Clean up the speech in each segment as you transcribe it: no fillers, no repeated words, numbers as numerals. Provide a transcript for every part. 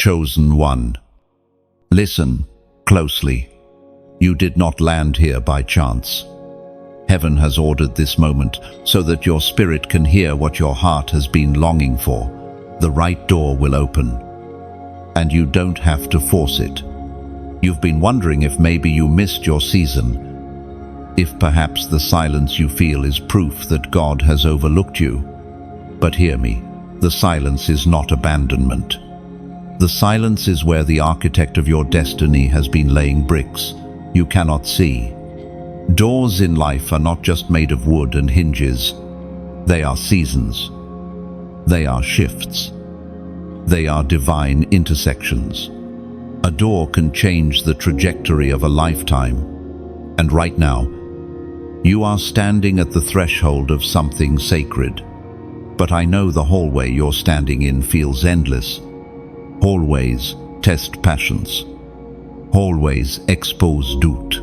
chosen one. Listen closely. You did not land here by chance. Heaven has ordered this moment so that your spirit can hear what your heart has been longing for. The right door will open, and you don't have to force it. You've been wondering if maybe you missed your season, if perhaps the silence you feel is proof that God has overlooked you. But hear me, the silence is not abandonment. The silence is where the architect of your destiny has been laying bricks you cannot see. Doors in life are not just made of wood and hinges. They are seasons. They are shifts. They are divine intersections. A door can change the trajectory of a lifetime. And right now, you are standing at the threshold of something sacred. But I know the hallway you're standing in feels endless. Hallways test passions. Hallways expose doubt.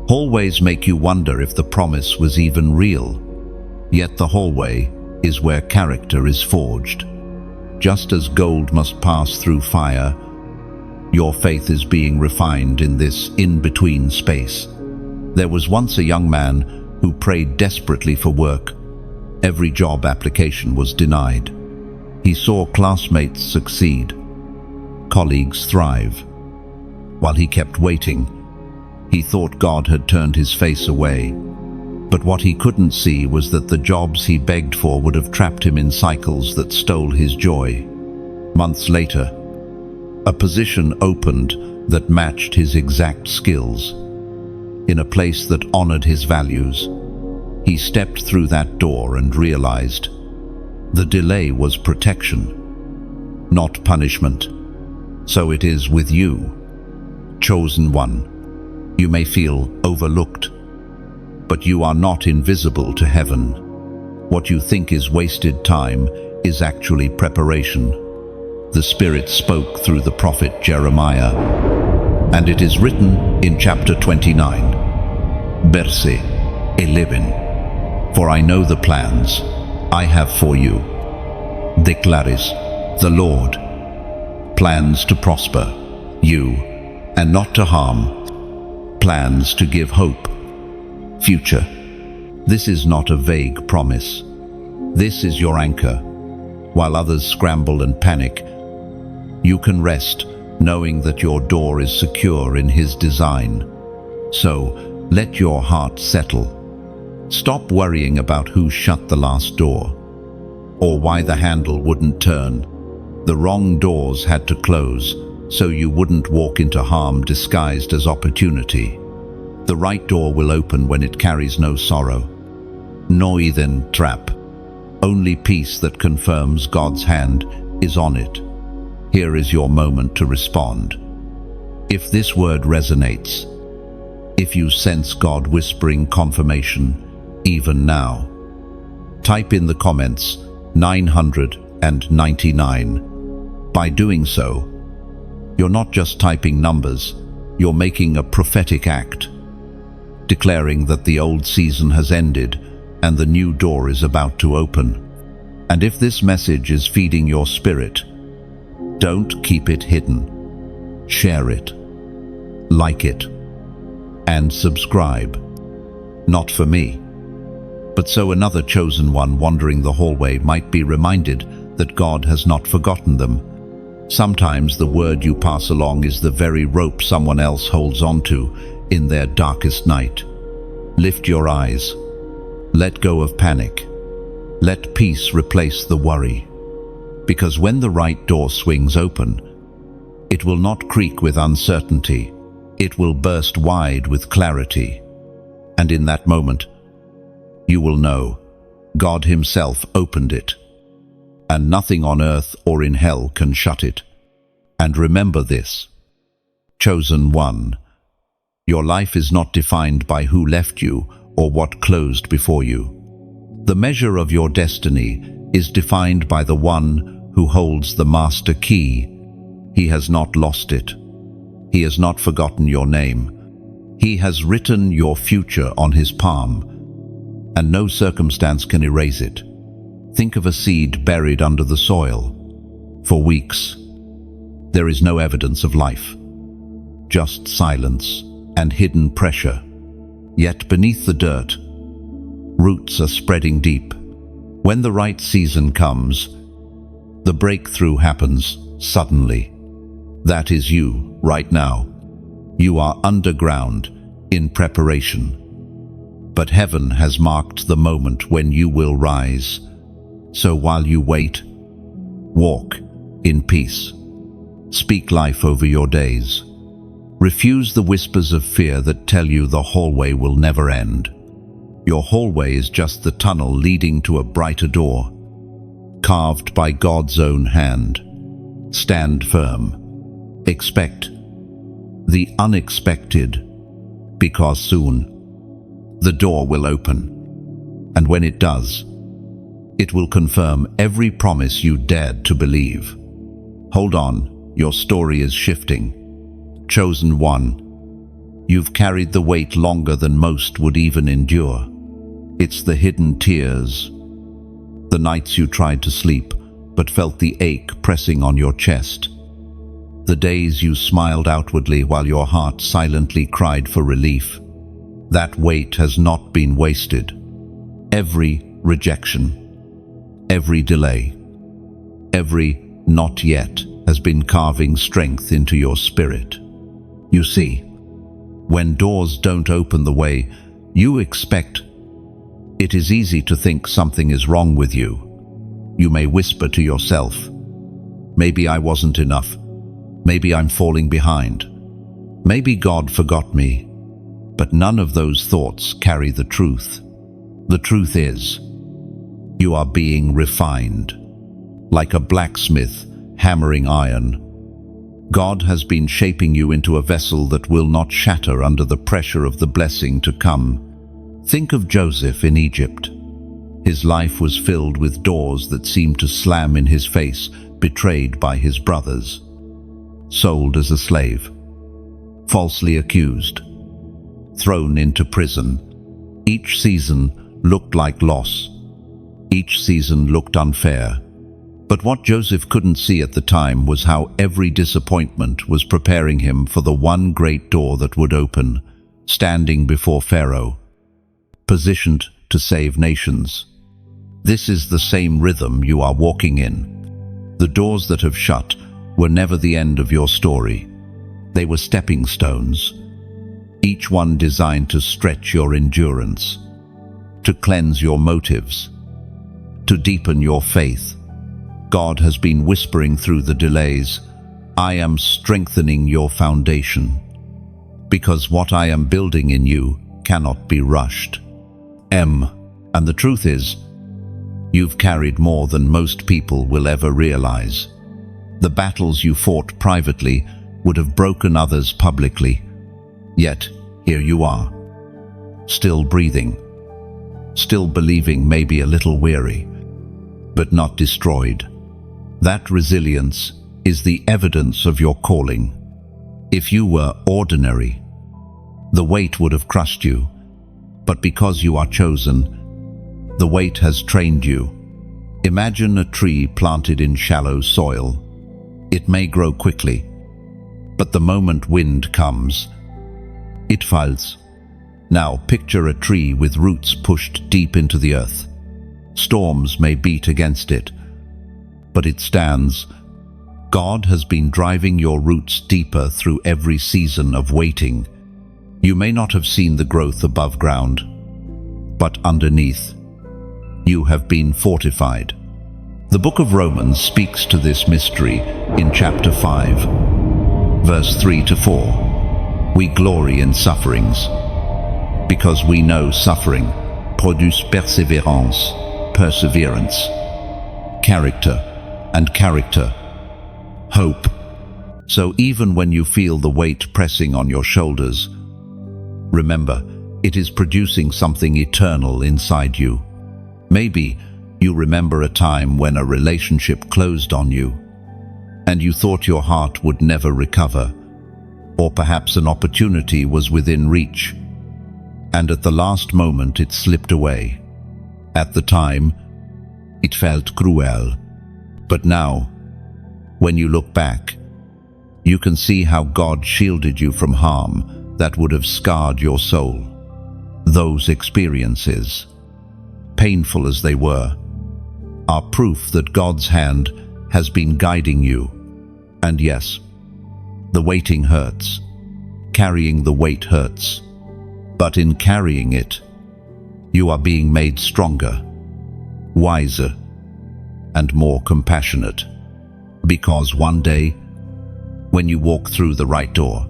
Hallways make you wonder if the promise was even real. Yet the hallway is where character is forged. Just as gold must pass through fire, your faith is being refined in this in-between space. There was once a young man who prayed desperately for work. Every job application was denied. He saw classmates succeed, colleagues thrive. While he kept waiting, he thought God had turned his face away. But what he couldn't see was that the jobs he begged for would have trapped him in cycles that stole his joy. Months later, a position opened that matched his exact skills. In a place that honored his values, he stepped through that door and realized the delay was protection, not punishment. So it is with you, chosen one. You may feel overlooked, but you are not invisible to heaven. What you think is wasted time is actually preparation. The Spirit spoke through the prophet Jeremiah, and it is written in chapter 29, verse 11. For I know the plans I have for you, declares the Lord, plans to prosper you and not to harm, plans to give hope, future. This is not a vague promise. This is your anchor. While others scramble and panic, you can rest knowing that your door is secure in His design. So let your heart settle. Stop worrying about who shut the last door, or why the handle wouldn't turn. The wrong doors had to close, so you wouldn't walk into harm disguised as opportunity. The right door will open when it carries no sorrow, no even trap, only peace that confirms God's hand is on it. Here is your moment to respond. If this word resonates, if you sense God whispering confirmation, even now, type in the comments 999. By doing so, you're not just typing numbers, you're making a prophetic act, declaring that the old season has ended and the new door is about to open. And if this message is feeding your spirit, don't keep it hidden. Share it, like it, and subscribe. Not for me, but so another chosen one wandering the hallway might be reminded that God has not forgotten them. Sometimes the word you pass along is the very rope someone else holds onto in their darkest night. Lift your eyes. Let go of panic. Let peace replace the worry. Because when the right door swings open, it will not creak with uncertainty. It will burst wide with clarity. And in that moment, you will know God Himself opened it, and nothing on earth or in hell can shut it. And remember this, chosen one, your life is not defined by who left you or what closed before you. The measure of your destiny is defined by the one who holds the master key. He has not lost it. He has not forgotten your name. He has written your future on His palm, and no circumstance can erase it. Think of a seed buried under the soil for weeks, There is no evidence of life, just silence and hidden pressure. Yet beneath the dirt, roots are spreading deep. When the right season comes, the breakthrough happens suddenly. That is you right now. You are underground, in preparation. But heaven has marked the moment when you will rise. So while you wait, walk in peace. Speak life over your days. Refuse the whispers of fear that tell you the hallway will never end. Your hallway is just the tunnel leading to a brighter door, carved by God's own hand. Stand firm. Expect the unexpected, because soon the door will open. And when it does, it will confirm every promise you dared to believe. Hold on, your story is shifting. Chosen one, you've carried the weight longer than most would even endure. It's the hidden tears, the nights you tried to sleep but felt the ache pressing on your chest, the days you smiled outwardly while your heart silently cried for relief. That weight has not been wasted. Every rejection, every delay, every not yet has been carving strength into your spirit. You see, when doors don't open the way you expect, it is easy to think something is wrong with you. You may whisper to yourself, maybe I wasn't enough. Maybe I'm falling behind. Maybe God forgot me. But none of those thoughts carry the truth. The truth is, you are being refined. Like a blacksmith hammering iron, God has been shaping you into a vessel that will not shatter under the pressure of the blessing to come. Think of Joseph in Egypt. His life was filled with doors that seemed to slam in his face, betrayed by his brothers. Sold as a slave, falsely accused, thrown into prison. Each season looked like loss. Each season looked unfair. But what Joseph couldn't see at the time was how every disappointment was preparing him for the one great door that would open, standing before Pharaoh, positioned to save nations. This is the same rhythm you are walking in. The doors that have shut were never the end of your story. They were stepping stones, each one designed to stretch your endurance, to cleanse your motives, to deepen your faith. God has been whispering through the delays, I am strengthening your foundation, because what I am building in you cannot be rushed. And the truth is, you've carried more than most people will ever realize. The battles you fought privately would have broken others publicly. Yet, here you are, still breathing, still believing, maybe a little weary, but not destroyed. That resilience is the evidence of your calling. If you were ordinary, the weight would have crushed you. But because you are chosen, the weight has trained you. Imagine a tree planted in shallow soil. It may grow quickly, but the moment wind comes, it falls. Now picture a tree with roots pushed deep into the earth. Storms may beat against it, but it stands. God has been driving your roots deeper through every season of waiting. You may not have seen the growth above ground, but underneath, you have been fortified. The book of Romans speaks to this mystery in chapter 5, verse 3 to 4. We glory in sufferings, because we know suffering produces perseverance, character, and character, hope. So even when you feel the weight pressing on your shoulders, remember, it is producing something eternal inside you. Maybe you remember a time when a relationship closed on you, and you thought your heart would never recover. Or perhaps an opportunity was within reach, and at the last moment it slipped away. At the time, it felt cruel. But now, when you look back, You can see how God shielded you from harm that would have scarred your soul. Those experiences, painful as they were, are proof that God's hand has been guiding you. And yes, the waiting hurts. Carrying the weight hurts. But in carrying it, you are being made stronger, wiser, and more compassionate. Because one day, when you walk through the right door,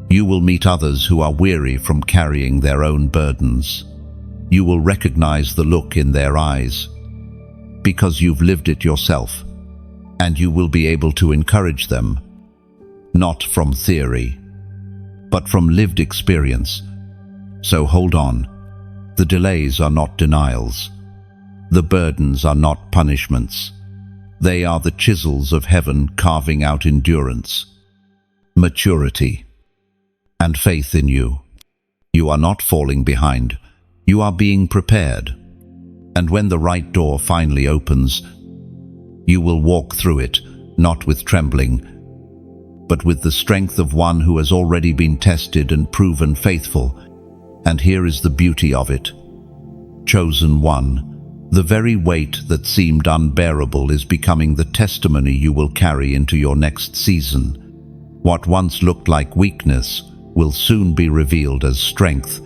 you will meet others who are weary from carrying their own burdens. You will recognize the look in their eyes, because you've lived it yourself, and you will be able to encourage them, not from theory, but from lived experience. So hold on. The delays are not denials. The burdens are not punishments. They are the chisels of heaven carving out endurance, maturity, and faith in you. You are not falling behind. You are being prepared. And when the right door finally opens, you will walk through it, not with trembling, but with the strength of one who has already been tested and proven faithful. And here is the beauty of it. Chosen one, the very weight that seemed unbearable is becoming the testimony you will carry into your next season. What once looked like weakness will soon be revealed as strength.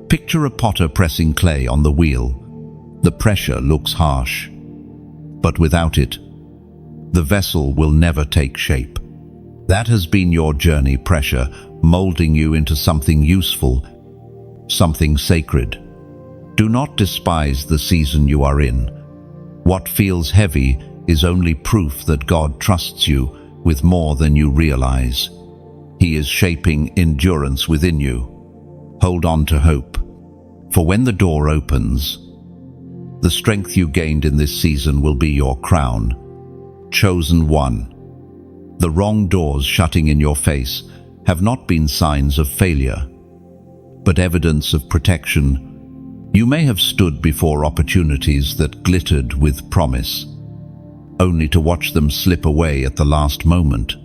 Picture a potter pressing clay on the wheel. The pressure looks harsh, but without it, the vessel will never take shape. That has been your journey, pressure, molding you into something useful, something sacred. Do not despise the season you are in. What feels heavy is only proof that God trusts you with more than you realize. He is shaping endurance within you. Hold on to hope, for when the door opens, the strength you gained in this season will be your crown. Chosen one. The wrong doors shutting in your face have not been signs of failure, but evidence of protection. You may have stood before opportunities that glittered with promise, only to watch them slip away at the last moment.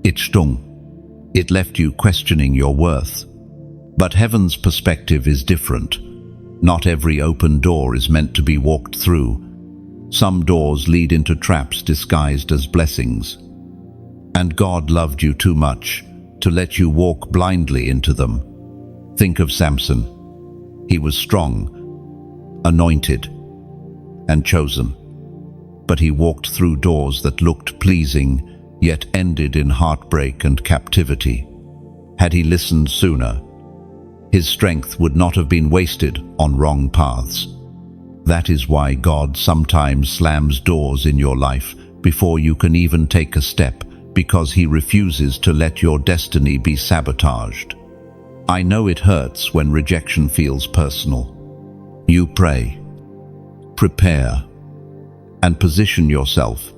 It stung. It left you questioning your worth. But heaven's perspective is different. Not every open door is meant to be walked through. Some doors lead into traps disguised as blessings. And God loved you too much to let you walk blindly into them. Think of Samson. He was strong, anointed, and chosen. But he walked through doors that looked pleasing, yet ended in heartbreak and captivity. Had he listened sooner, his strength would not have been wasted on wrong paths. That is why God sometimes slams doors in your life before you can even take a step, because he refuses to let your destiny be sabotaged. I know it hurts when rejection feels personal. You pray, prepare, and position yourself,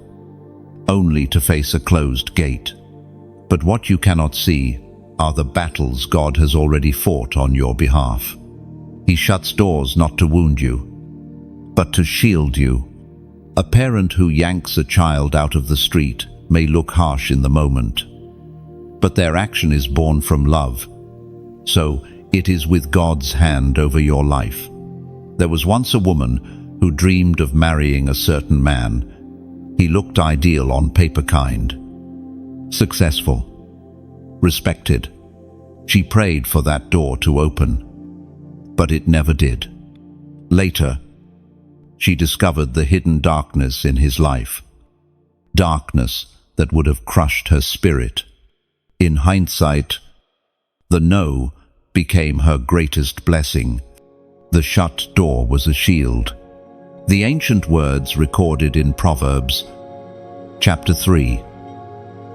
only to face a closed gate. But what you cannot see are the battles God has already fought on your behalf. He shuts doors not to wound you, but to shield you. A parent who yanks a child out of the street may look harsh in the moment, but their action is born from love. So it is with God's hand over your life. There was once a woman who dreamed of marrying a certain man. He looked ideal on paper, kind, successful, respected. She prayed for that door to open, but it never did. Later, she discovered the hidden darkness in his life. Darkness that would have crushed her spirit. In hindsight, the no became her greatest blessing. The shut door was a shield. The ancient words recorded in Proverbs, chapter 3,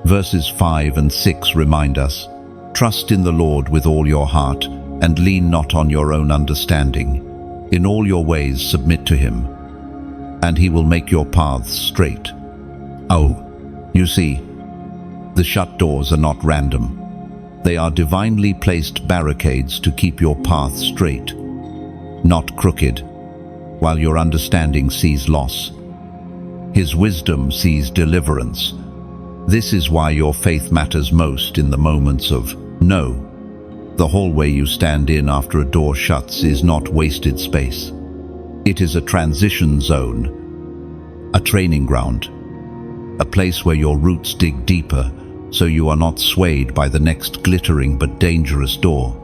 verses 5 and 6 remind us, "Trust in the Lord with all your heart, and lean not on your own understanding. In all your ways submit to him, and he will make your paths straight." Oh, you see, the shut doors are not random. They are divinely placed barricades to keep your path straight, not crooked. While your understanding sees loss, his wisdom sees deliverance. This is why your faith matters most in the moments of no. The hallway you stand in after a door shuts is not wasted space. It is a transition zone, a training ground, a place where your roots dig deeper so you are not swayed by the next glittering but dangerous door.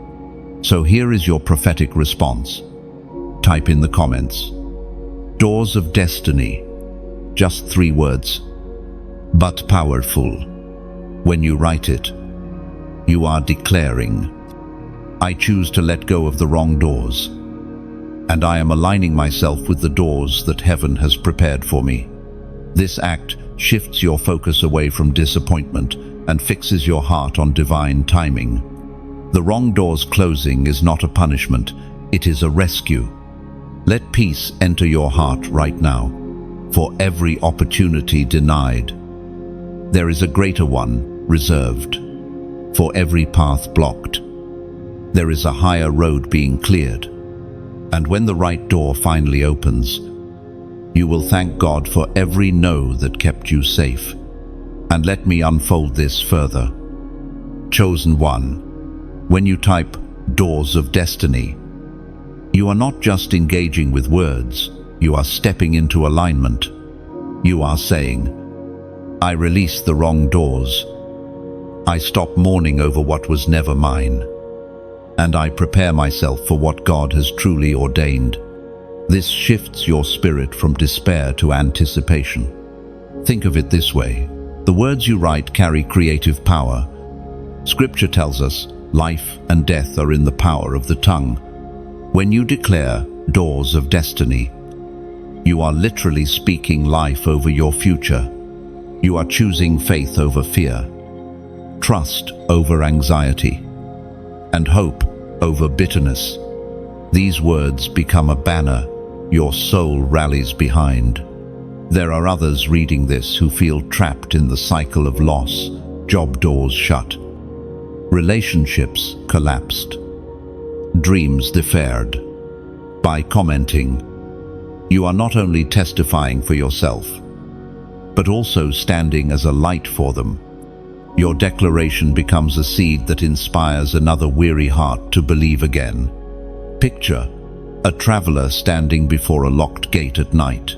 So here is your prophetic response. Type in the comments. Doors of destiny. Just 3 words, but powerful. When you write it, you are declaring, I choose to let go of the wrong doors, and I am aligning myself with the doors that heaven has prepared for me. This act shifts your focus away from disappointment and fixes your heart on divine timing. The wrong doors closing is not a punishment, it is a rescue. Let peace enter your heart right now. For every opportunity denied, there is a greater one reserved. For every path blocked, there is a higher road being cleared. And when the right door finally opens, you will thank God for every no that kept you safe. And let me unfold this further. Chosen one. When you type doors of destiny, you are not just engaging with words, you are stepping into alignment. You are saying, I release the wrong doors. I stop mourning over what was never mine. And I prepare myself for what God has truly ordained. This shifts your spirit from despair to anticipation. Think of it this way. The words you write carry creative power. Scripture tells us life and death are in the power of the tongue. When you declare doors of destiny, you are literally speaking life over your future. You are choosing faith over fear, trust over anxiety, and hope over bitterness. These words become a banner your soul rallies behind. There are others reading this who feel trapped in the cycle of loss, job doors shut, relationships collapsed, dreams deferred. By commenting, you are not only testifying for yourself, but also standing as a light for them. Your declaration becomes a seed that inspires another weary heart to believe again. Picture a traveler standing before a locked gate at night.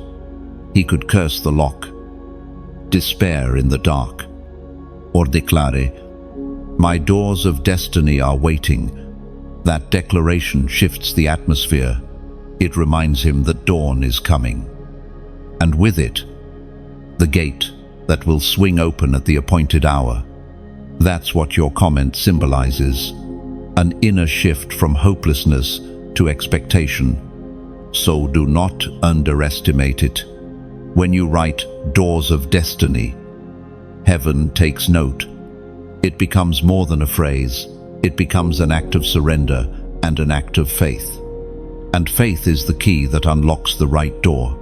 He could curse the lock, despair in the dark, or declare, my doors of destiny are waiting. That declaration shifts the atmosphere. It reminds him that dawn is coming. And with it, the gate that will swing open at the appointed hour. That's what your comment symbolizes. An inner shift from hopelessness to expectation. So do not underestimate it. When you write doors of destiny, heaven takes note. It becomes more than a phrase. It becomes an act of surrender and an act of faith. And faith is the key that unlocks the right door,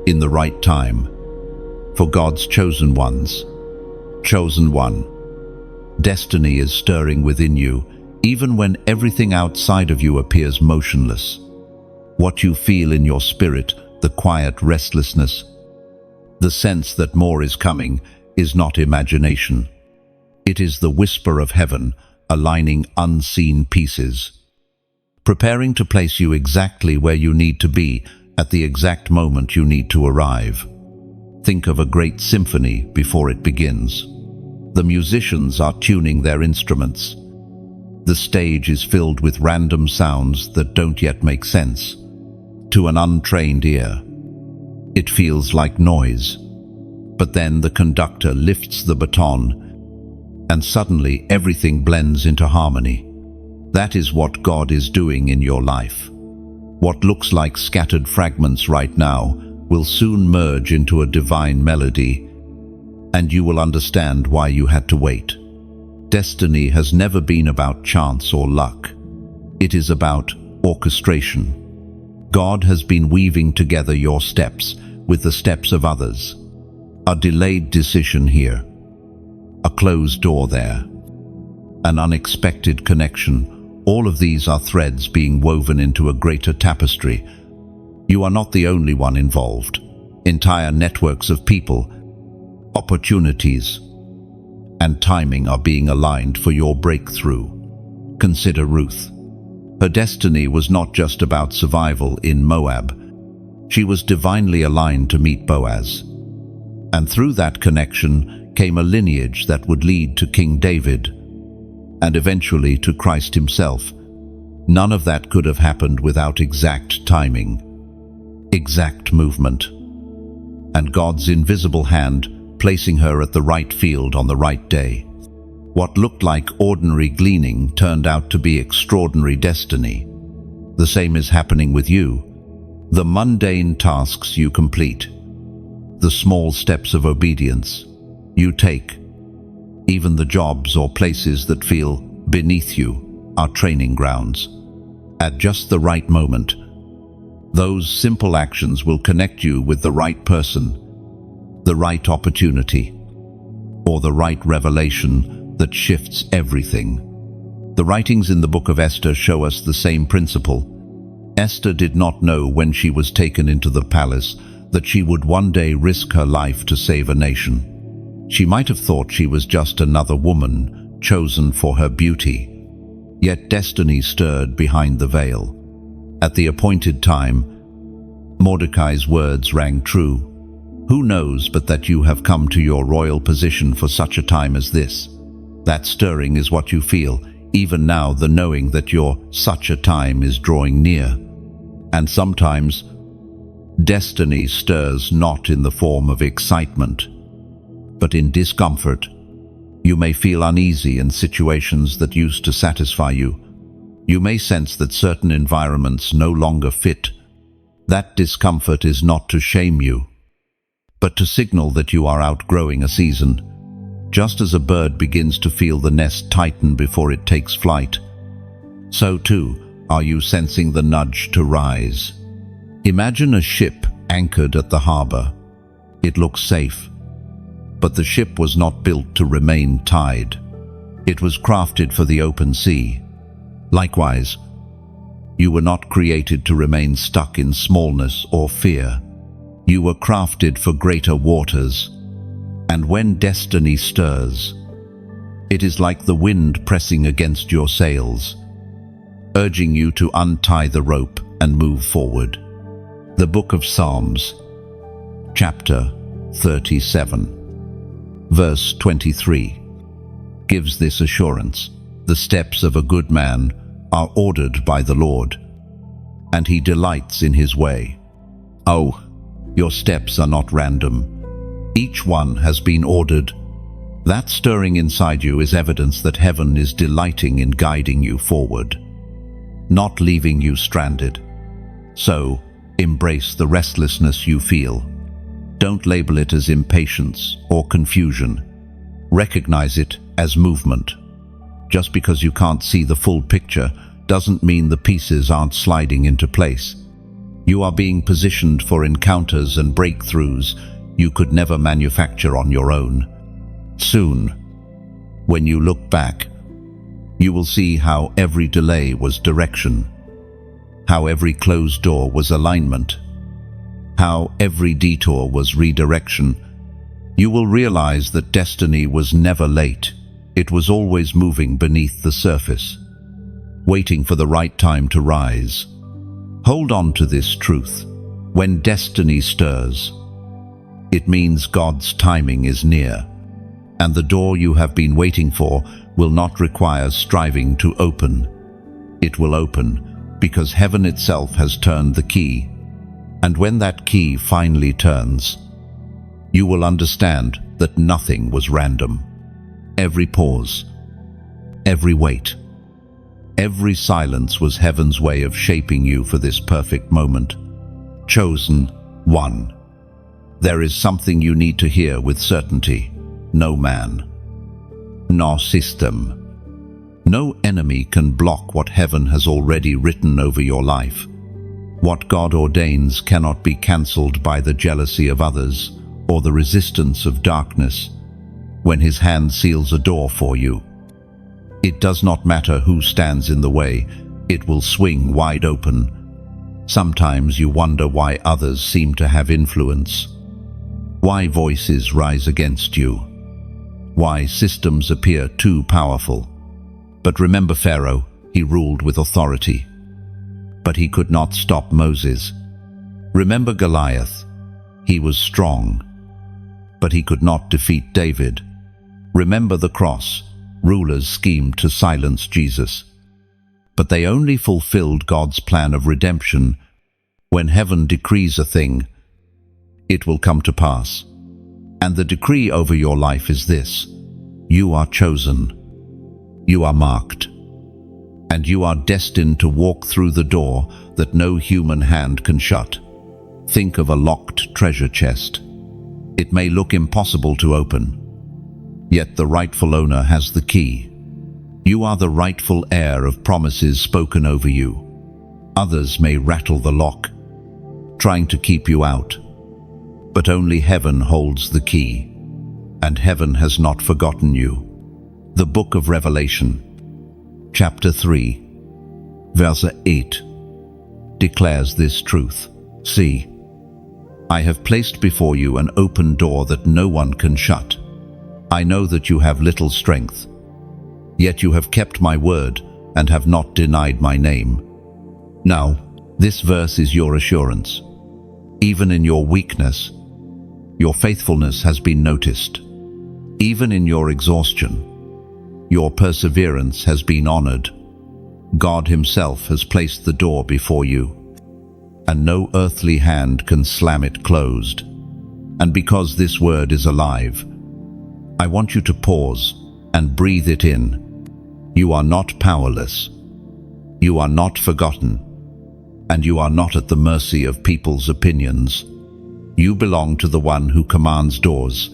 in the right time, for God's chosen ones. Chosen one. Destiny is stirring within you, even when everything outside of you appears motionless. What you feel in your spirit, the quiet restlessness, the sense that more is coming, is not imagination. It is the whisper of heaven, aligning unseen pieces, preparing to place you exactly where you need to be at the exact moment you need to arrive. Think of a great symphony before it begins. The musicians are tuning their instruments. The stage is filled with random sounds that don't yet make sense. To an untrained ear, it feels like noise. But then the conductor lifts the baton, and suddenly everything blends into harmony. That is what God is doing in your life. What looks like scattered fragments right now will soon merge into a divine melody, and you will understand why you had to wait. Destiny has never been about chance or luck. It is about orchestration. God has been weaving together your steps with the steps of others. A delayed decision here, a closed door there, an unexpected connection. All of these are threads being woven into a greater tapestry. You are not the only one involved. Entire networks of people, opportunities, and timing are being aligned for your breakthrough. Consider Ruth. Her destiny was not just about survival in Moab. She was divinely aligned to meet Boaz. And through that connection came a lineage that would lead to King David and eventually to Christ himself. None of that could have happened without exact timing, exact movement, and God's invisible hand placing her at the right field on the right day. What looked like ordinary gleaning turned out to be extraordinary destiny. The same is happening with you. The mundane tasks you complete, the small steps of obedience you take, even the jobs or places that feel beneath you are training grounds. At just the right moment, those simple actions will connect you with the right person, the right opportunity, or the right revelation that shifts everything. The writings in the book of Esther show us the same principle. Esther did not know when she was taken into the palace that she would one day risk her life to save a nation. She might have thought she was just another woman chosen for her beauty. Yet destiny stirred behind the veil. At the appointed time, Mordecai's words rang true. Who knows but that you have come to your royal position for such a time as this? That stirring is what you feel, even now, the knowing that your such a time is drawing near. And sometimes, destiny stirs not in the form of excitement, but in discomfort. You may feel uneasy in situations that used to satisfy you. You may sense that certain environments no longer fit. That discomfort is not to shame you, but to signal that you are outgrowing a season. Just as a bird begins to feel the nest tighten before it takes flight, so too are you sensing the nudge to rise. Imagine a ship anchored at the harbor. It looks safe, but the ship was not built to remain tied. It was crafted for the open sea. Likewise, you were not created to remain stuck in smallness or fear. You were crafted for greater waters. And when destiny stirs, it is like the wind pressing against your sails, urging you to untie the rope and move forward. The Book of Psalms, chapter 37, verse 23, gives this assurance. The steps of a good man are ordered by the Lord, and he delights in his way. Oh, your steps are not random. Each one has been ordered. That stirring inside you is evidence that heaven is delighting in guiding you forward, not leaving you stranded. So, embrace the restlessness you feel. Don't label it as impatience or confusion. Recognize it as movement. Just because you can't see the full picture doesn't mean the pieces aren't sliding into place. You are being positioned for encounters and breakthroughs you could never manufacture on your own. Soon, when you look back, you will see how every delay was direction, how every closed door was alignment, how every detour was redirection. You will realize that destiny was never late. It was always moving beneath the surface, waiting for the right time to rise. Hold on to this truth. When destiny stirs, it means God's timing is near, and the door you have been waiting for will not require striving to open. It will open because heaven itself has turned the key. And when that key finally turns, you will understand that nothing was random. Every pause, every wait, every silence was heaven's way of shaping you for this perfect moment. Chosen one. There is something you need to hear with certainty. No man, no system, no enemy can block what heaven has already written over your life. What God ordains cannot be cancelled by the jealousy of others or the resistance of darkness. When his hand seals a door for you, it does not matter who stands in the way, it will swing wide open. Sometimes you wonder why others seem to have influence, why voices rise against you, why systems appear too powerful. But remember Pharaoh, he ruled with authority. But he could not stop Moses. Remember Goliath, he was strong, but he could not defeat David. Remember the cross, rulers schemed to silence Jesus. But they only fulfilled God's plan of redemption. When heaven decrees a thing, it will come to pass. And the decree over your life is this: you are chosen, you are marked, and you are destined to walk through the door that no human hand can shut. Think of a locked treasure chest. It may look impossible to open, yet the rightful owner has the key. You are the rightful heir of promises spoken over you. Others may rattle the lock, trying to keep you out, but only heaven holds the key, and heaven has not forgotten you. The Book of Revelation, chapter 3, verse 8, declares this truth. See, I have placed before you an open door that no one can shut. I know that you have little strength, yet you have kept my word and have not denied my name. Now, this verse is your assurance. Even in your weakness, your faithfulness has been noticed. Even in your exhaustion, your perseverance has been honored. God himself has placed the door before you, and no earthly hand can slam it closed. And because this word is alive, I want you to pause and breathe it in. You are not powerless. You are not forgotten. And you are not at the mercy of people's opinions. You belong to the one who commands doors,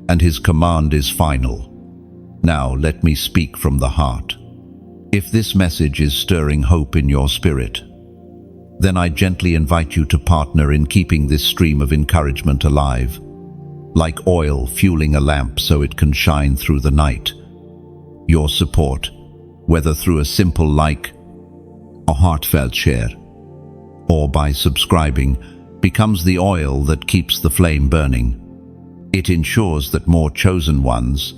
and his command is final. Now let me speak from the heart. If this message is stirring hope in your spirit, then I gently invite you to partner in keeping this stream of encouragement alive, like oil fueling a lamp so it can shine through the night. Your support, whether through a simple like, a heartfelt share, or by subscribing, becomes the oil that keeps the flame burning. It ensures that more chosen ones,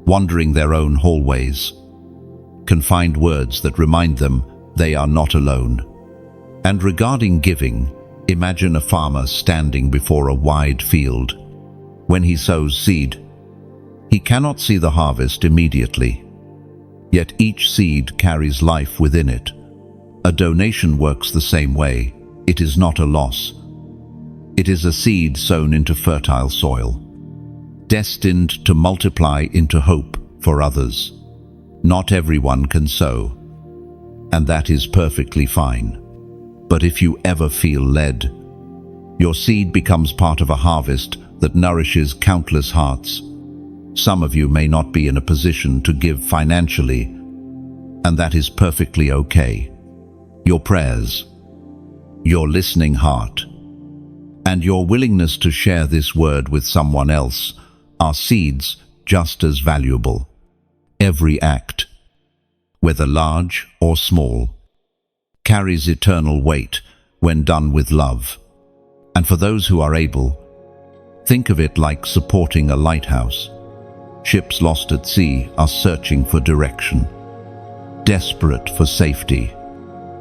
wandering their own hallways, can find words that remind them they are not alone. And regarding giving, imagine a farmer standing before a wide field. When he sows seed, he cannot see the harvest immediately, yet each seed carries life within it. A donation works the same way. It is not a loss. It is a seed sown into fertile soil, destined to multiply into hope for others. Not everyone can sow, and that is perfectly fine. But if you ever feel led, your seed becomes part of a harvest that nourishes countless hearts. Some of you may not be in a position to give financially, and that is perfectly okay. Your prayers, your listening heart, and your willingness to share this word with someone else are seeds just as valuable. Every act, whether large or small, carries eternal weight when done with love. And for those who are able, think of it like supporting a lighthouse. Ships lost at sea are searching for direction, desperate for safety.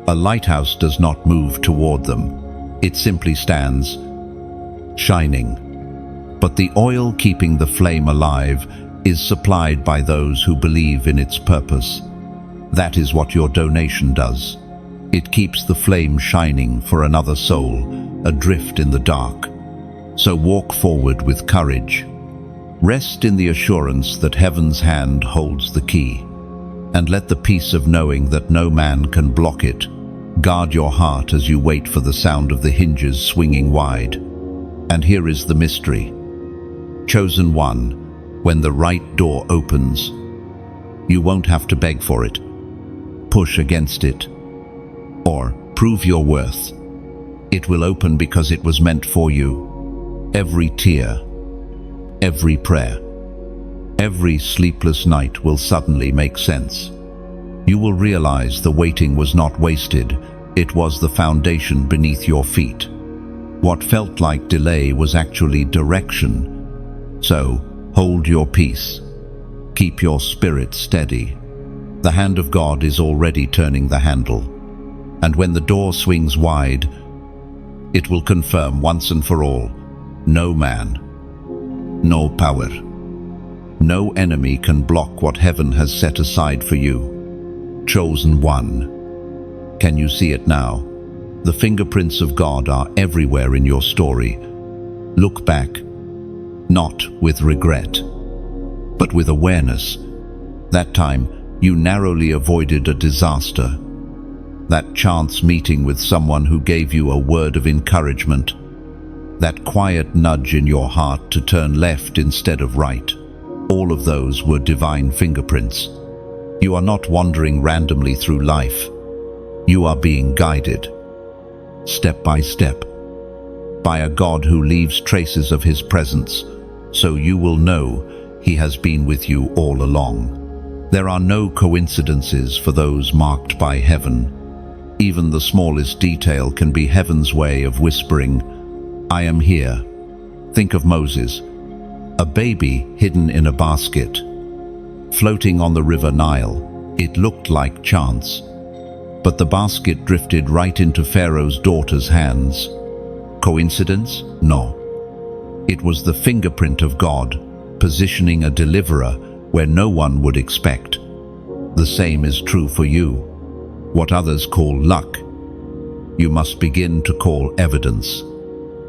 A lighthouse does not move toward them. It simply stands, shining. But the oil keeping the flame alive is supplied by those who believe in its purpose. That is what your donation does. It keeps the flame shining for another soul, adrift in the dark. So walk forward with courage. Rest in the assurance that heaven's hand holds the key, and let the peace of knowing that no man can block it guard your heart as you wait for the sound of the hinges swinging wide. And here is the mystery. Chosen one, when the right door opens, you won't have to beg for it, push against it, or prove your worth. It will open because it was meant for you. Every tear, every prayer, every sleepless night will suddenly make sense. You will realize the waiting was not wasted. It was the foundation beneath your feet. What felt like delay was actually direction. So, Hold your peace. Keep your spirit steady. The hand of God is already turning the handle. And when the door swings wide, it will confirm once and for all, no man, no power, no enemy can block what heaven has set aside for you. Chosen one. Can you see it now? The fingerprints of God are everywhere in your story. Look back, not with regret, but with awareness. That time, you narrowly avoided a disaster. That chance meeting with someone who gave you a word of encouragement. That quiet nudge in your heart to turn left instead of right. All of those were divine fingerprints. You are not wandering randomly through life. You are being guided, step by step, by a God who leaves traces of His presence, so you will know He has been with you all along. There are no coincidences for those marked by heaven. Even the smallest detail can be heaven's way of whispering, "I am here." Think of Moses, a baby hidden in a basket, floating on the river Nile. It looked like chance, but the basket drifted right into Pharaoh's daughter's hands. Coincidence? No. It was the fingerprint of God, positioning a deliverer where no one would expect. The same is true for you. What others call luck, you must begin to call evidence.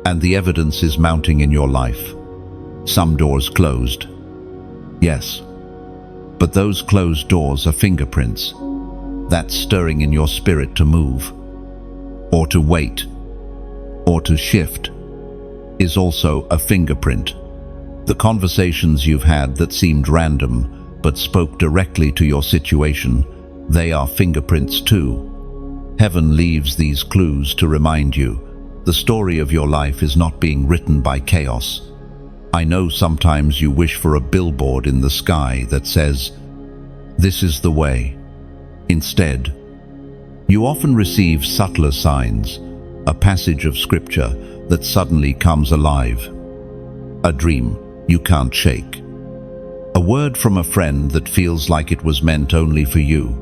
And the evidence is mounting in your life. Some doors closed. Yes, but those closed doors are fingerprints. That stirring in your spirit to move, or to wait, or to shift, is also a fingerprint. The conversations you've had that seemed random, but spoke directly to your situation, they are fingerprints too. Heaven leaves these clues to remind you, the story of your life is not being written by chaos. I know sometimes you wish for a billboard in the sky that says, "This is the way." Instead, you often receive subtler signs, a passage of scripture that suddenly comes alive, a dream you can't shake, a word from a friend that feels like it was meant only for you.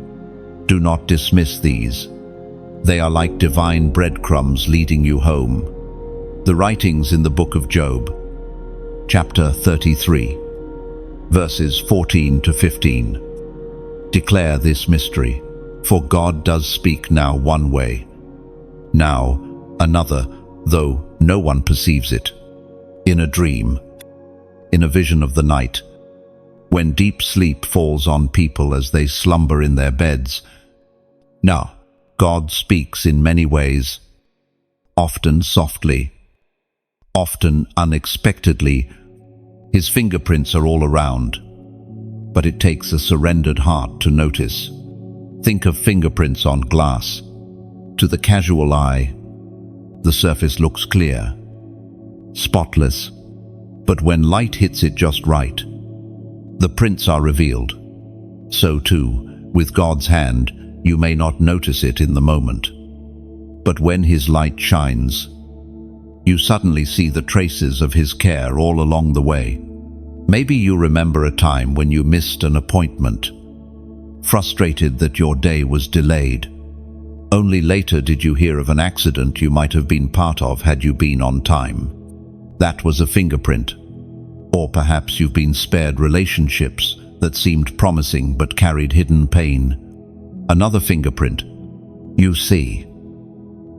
Do not dismiss these. They are like divine breadcrumbs leading you home. The writings in the book of Job, chapter 33, verses 14 to 15. Declare this mystery, for God does speak now one way, now another, though no one perceives it. In a dream, in a vision of the night, when deep sleep falls on people as they slumber in their beds. Now, God speaks in many ways, often softly, often unexpectedly. His fingerprints are all around, but it takes a surrendered heart to notice. Think of fingerprints on glass. To the casual eye, the surface looks clear, spotless, but when light hits it just right, the prints are revealed. So too, with God's hand, you may not notice it in the moment, but when His light shines, you suddenly see the traces of His care all along the way. Maybe you remember a time when you missed an appointment, frustrated that your day was delayed. Only later did you hear of an accident you might have been part of had you been on time. That was a fingerprint. Or perhaps you've been spared relationships that seemed promising but carried hidden pain. Another fingerprint. You see,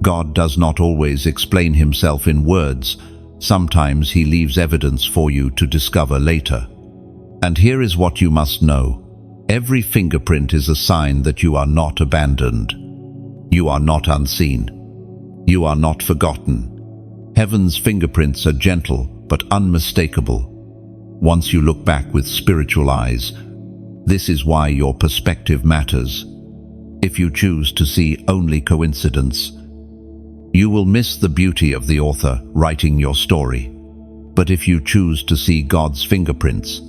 God does not always explain Himself in words. Sometimes He leaves evidence for you to discover later. And here is what you must know. Every fingerprint is a sign that you are not abandoned. You are not unseen. You are not forgotten. Heaven's fingerprints are gentle but unmistakable. Once you look back with spiritual eyes, this is why your perspective matters. If you choose to see only coincidence, you will miss the beauty of the author writing your story. But if you choose to see God's fingerprints,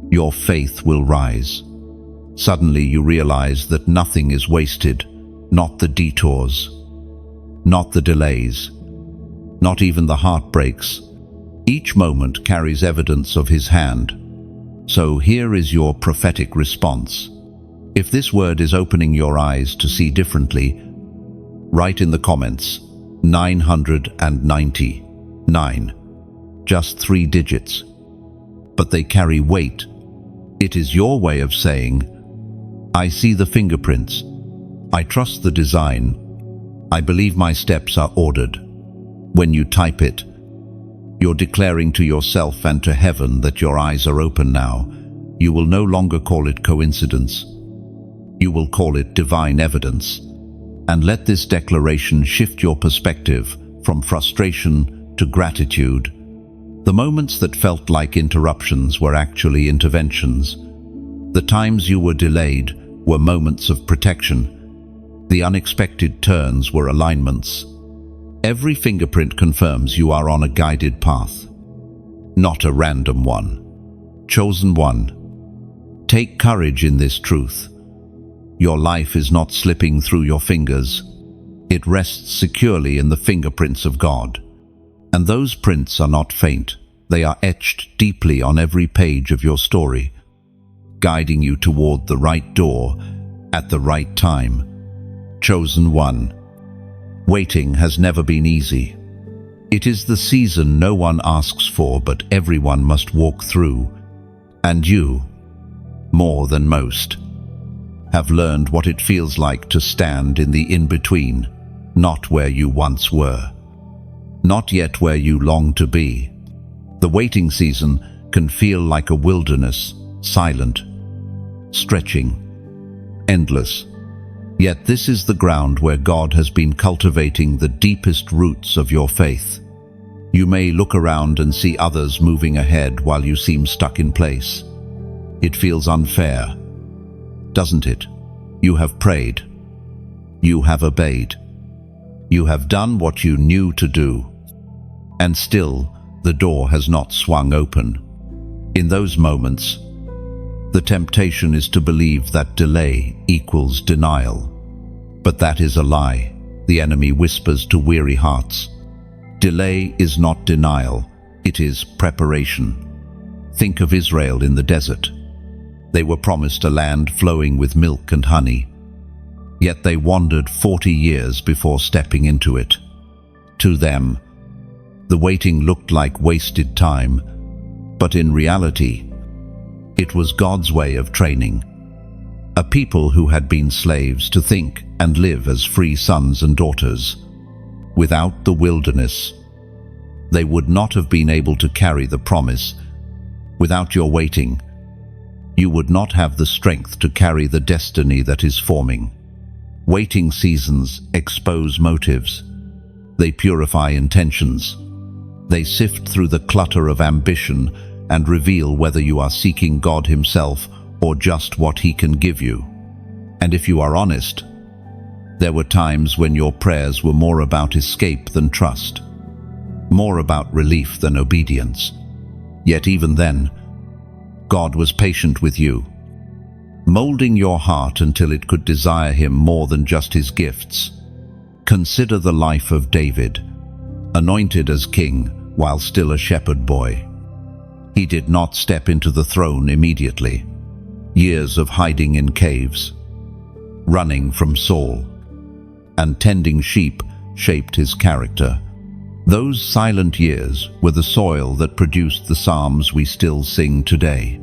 your faith will rise. Suddenly you realize that nothing is wasted, not the detours, not the delays, not even the heartbreaks. Each moment carries evidence of his hand. So here is your prophetic response. If this word is opening your eyes to see differently, write in the comments 999. Just 3 digits. But they carry weight. It is your way of saying, I see the fingerprints. I trust the design. I believe my steps are ordered. When you type it, you're declaring to yourself and to heaven that your eyes are open now. You will no longer call it coincidence. You will call it divine evidence. And let this declaration shift your perspective from frustration to gratitude. The moments that felt like interruptions were actually interventions. The times you were delayed were moments of protection. The unexpected turns were alignments. Every fingerprint confirms you are on a guided path, not a random one. Chosen one. Take courage in this truth. Your life is not slipping through your fingers. It rests securely in the fingerprints of God. And those prints are not faint. They are etched deeply on every page of your story, guiding you toward the right door at the right time. Chosen one. Waiting has never been easy. It is the season no one asks for, but everyone must walk through. And you, more than most, have learned what it feels like to stand in the in-between, not where you once were, not yet where you long to be. The waiting season can feel like a wilderness, silent, stretching, endless. Yet this is the ground where God has been cultivating the deepest roots of your faith. You may look around and see others moving ahead while you seem stuck in place. It feels unfair, doesn't it? You have prayed. You have obeyed. You have done what you knew to do. And still, the door has not swung open. In those moments, the temptation is to believe that delay equals denial. But that is a lie. The enemy whispers to weary hearts. Delay is not denial, it is preparation. Think of Israel in the desert. They were promised a land flowing with milk and honey. Yet they wandered 40 years before stepping into it. To them, the waiting looked like wasted time, but in reality, it was God's way of training. A people who had been slaves to think and live as free sons and daughters. Without the wilderness, they would not have been able to carry the promise. Without your waiting, you would not have the strength to carry the destiny that is forming. Waiting seasons expose motives. They purify intentions. They sift through the clutter of ambition and reveal whether you are seeking God Himself or just what He can give you. And if you are honest, there were times when your prayers were more about escape than trust, more about relief than obedience. Yet even then, God was patient with you, molding your heart until it could desire Him more than just His gifts. Consider the life of David, anointed as king while still a shepherd boy. He did not step into the throne immediately. Years of hiding in caves, running from Saul, and tending sheep shaped his character. Those silent years were the soil that produced the psalms we still sing today.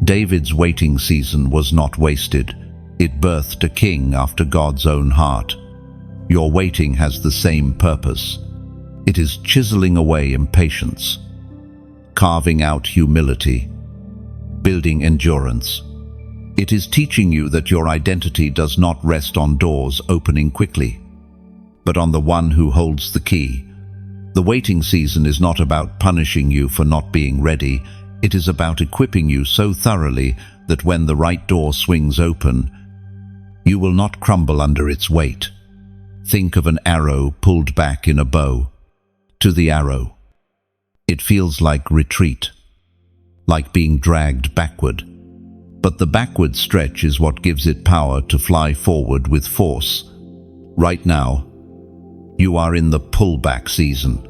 David's waiting season was not wasted. It birthed a king after God's own heart. Your waiting has the same purpose. It is chiseling away impatience, carving out humility, building endurance. It is teaching you that your identity does not rest on doors opening quickly, but on the one who holds the key. The waiting season is not about punishing you for not being ready. It is about equipping you so thoroughly that when the right door swings open, you will not crumble under its weight. Think of an arrow pulled back in a bow. To the arrow, it feels like retreat, like being dragged backward. But the backward stretch is what gives it power to fly forward with force. Right now, you are in the pullback season.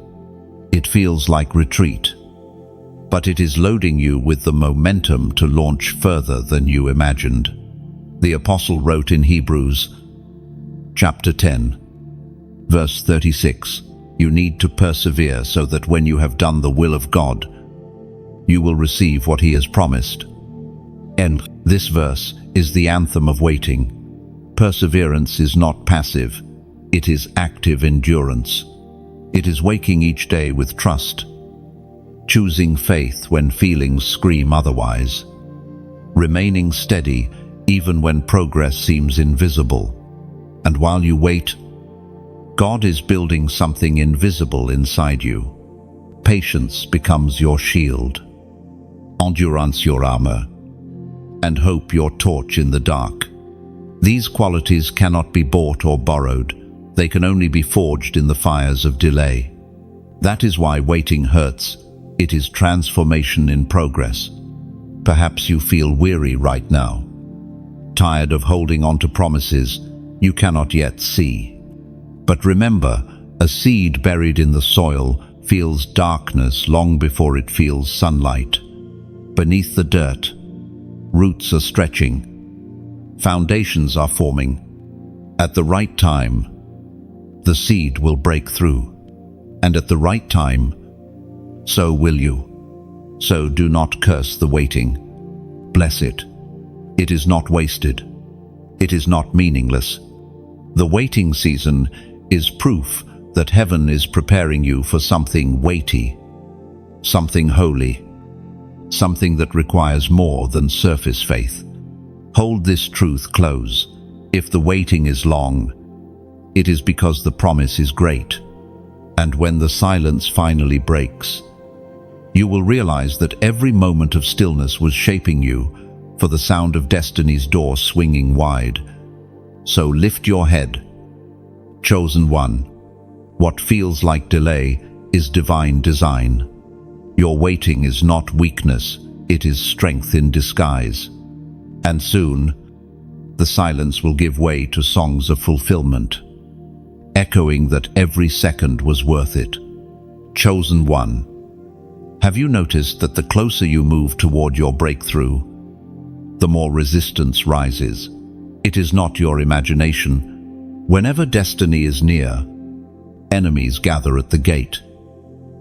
It feels like retreat, but it is loading you with the momentum to launch further than you imagined. The Apostle wrote in Hebrews chapter 10, verse 36, "You need to persevere so that when you have done the will of God, you will receive what He has promised." And this verse is the anthem of waiting. Perseverance is not passive, it is active endurance. It is waking each day with trust, choosing faith when feelings scream otherwise, remaining steady even when progress seems invisible. And while you wait, God is building something invisible inside you. Patience becomes your shield, endurance your armor, and hope your torch in the dark. These qualities cannot be bought or borrowed. They can only be forged in the fires of delay. That is why waiting hurts. It is transformation in progress. Perhaps you feel weary right now, tired of holding on to promises you cannot yet see. But remember, a seed buried in the soil feels darkness long before it feels sunlight. Beneath the dirt, roots are stretching, foundations are forming. At the right time, the seed will break through, and at the right time, so will you. So do not curse the waiting. Bless it. It is not wasted. It is not meaningless. The waiting season is proof that heaven is preparing you for something weighty, something holy, something that requires more than surface faith. Hold this truth close. If the waiting is long, it is because the promise is great. And when the silence finally breaks, you will realize that every moment of stillness was shaping you for the sound of destiny's door swinging wide. So lift your head, chosen one. What feels like delay is divine design. Your waiting is not weakness, it is strength in disguise. And soon, the silence will give way to songs of fulfillment, echoing that every second was worth it. Chosen one. Have you noticed that the closer you move toward your breakthrough, the more resistance rises? It is not your imagination. Whenever destiny is near, enemies gather at the gate.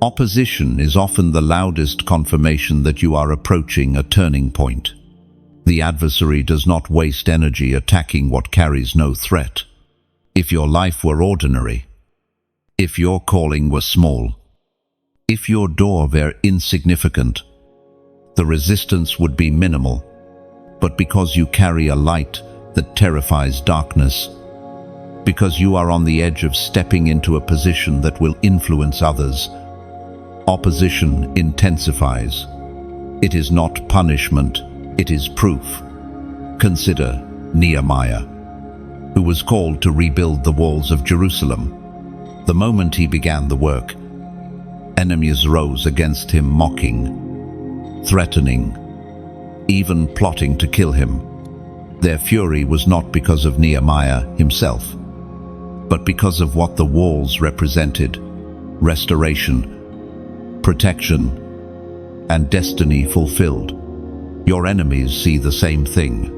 Opposition is often the loudest confirmation that you are approaching a turning point. The adversary does not waste energy attacking what carries no threat. If your life were ordinary, if your calling were small, if your door were insignificant, the resistance would be minimal. But because you carry a light that terrifies darkness, because you are on the edge of stepping into a position that will influence others, opposition intensifies. It is not punishment, it is proof. Consider Nehemiah, who was called to rebuild the walls of Jerusalem. The moment he began the work, enemies rose against him, mocking, threatening, even plotting to kill him. Their fury was not because of Nehemiah himself, but because of what the walls represented: restoration, protection, and destiny fulfilled. Your enemies see the same thing.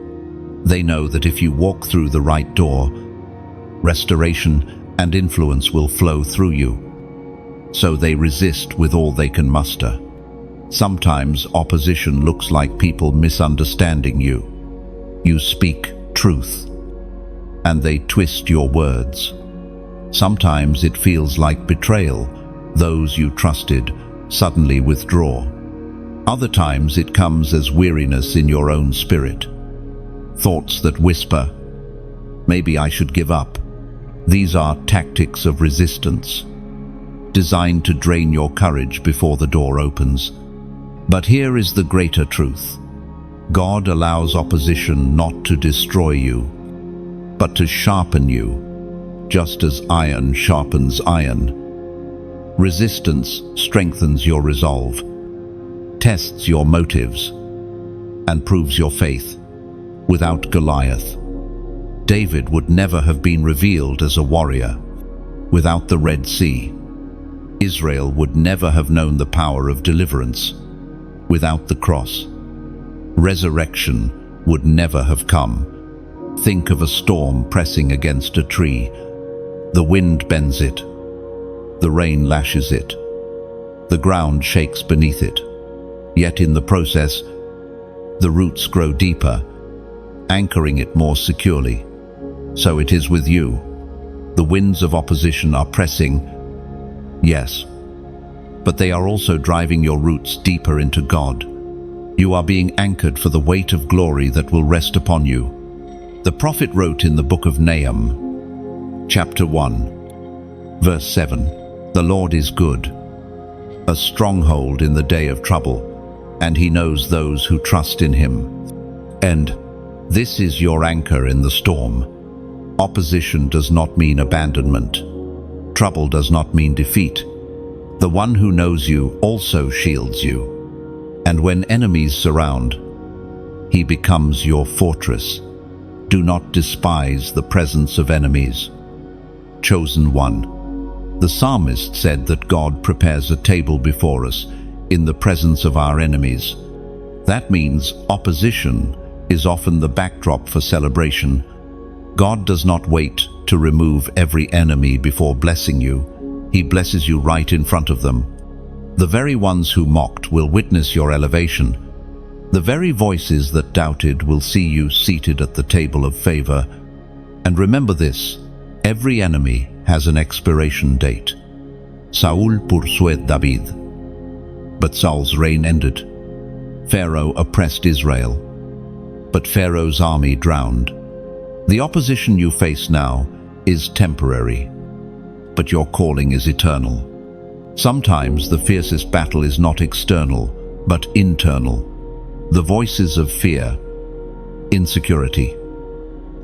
They know that if you walk through the right door, restoration and influence will flow through you. So they resist with all they can muster. Sometimes opposition looks like people misunderstanding you. You speak truth, and they twist your words. Sometimes it feels like betrayal. Those you trusted suddenly withdraw. Other times it comes as weariness in your own spirit. Thoughts that whisper, "Maybe I should give up." These are tactics of resistance, designed to drain your courage before the door opens. But here is the greater truth. God allows opposition not to destroy you, but to sharpen you, just as iron sharpens iron. Resistance strengthens your resolve, tests your motives, and proves your faith. Without Goliath, David would never have been revealed as a warrior. Without the Red Sea, Israel would never have known the power of deliverance. Without the cross, resurrection would never have come. Think of a storm pressing against a tree. The wind bends it. The rain lashes it. The ground shakes beneath it. Yet in the process, the roots grow deeper, anchoring it more securely. So it is with you. The winds of opposition are pressing, yes, but they are also driving your roots deeper into God. You are being anchored for the weight of glory that will rest upon you. The prophet wrote in the book of Nahum, chapter 1, verse 7, "The Lord is good, a stronghold in the day of trouble, and he knows those who trust in him." And this is your anchor in the storm. Opposition does not mean abandonment. Trouble does not mean defeat. The one who knows you also shields you. And when enemies surround, he becomes your fortress. Do not despise the presence of enemies. Chosen one. The psalmist said that God prepares a table before us in the presence of our enemies. That means opposition is often the backdrop for celebration. God does not wait to remove every enemy before blessing you. He blesses you right in front of them. The very ones who mocked will witness your elevation. The very voices that doubted will see you seated at the table of favor. And remember this, every enemy has an expiration date. Saul pursued David, but Saul's reign ended. Pharaoh oppressed Israel, but Pharaoh's army drowned. The opposition you face now is temporary, but your calling is eternal. Sometimes the fiercest battle is not external, but internal. The voices of fear, insecurity,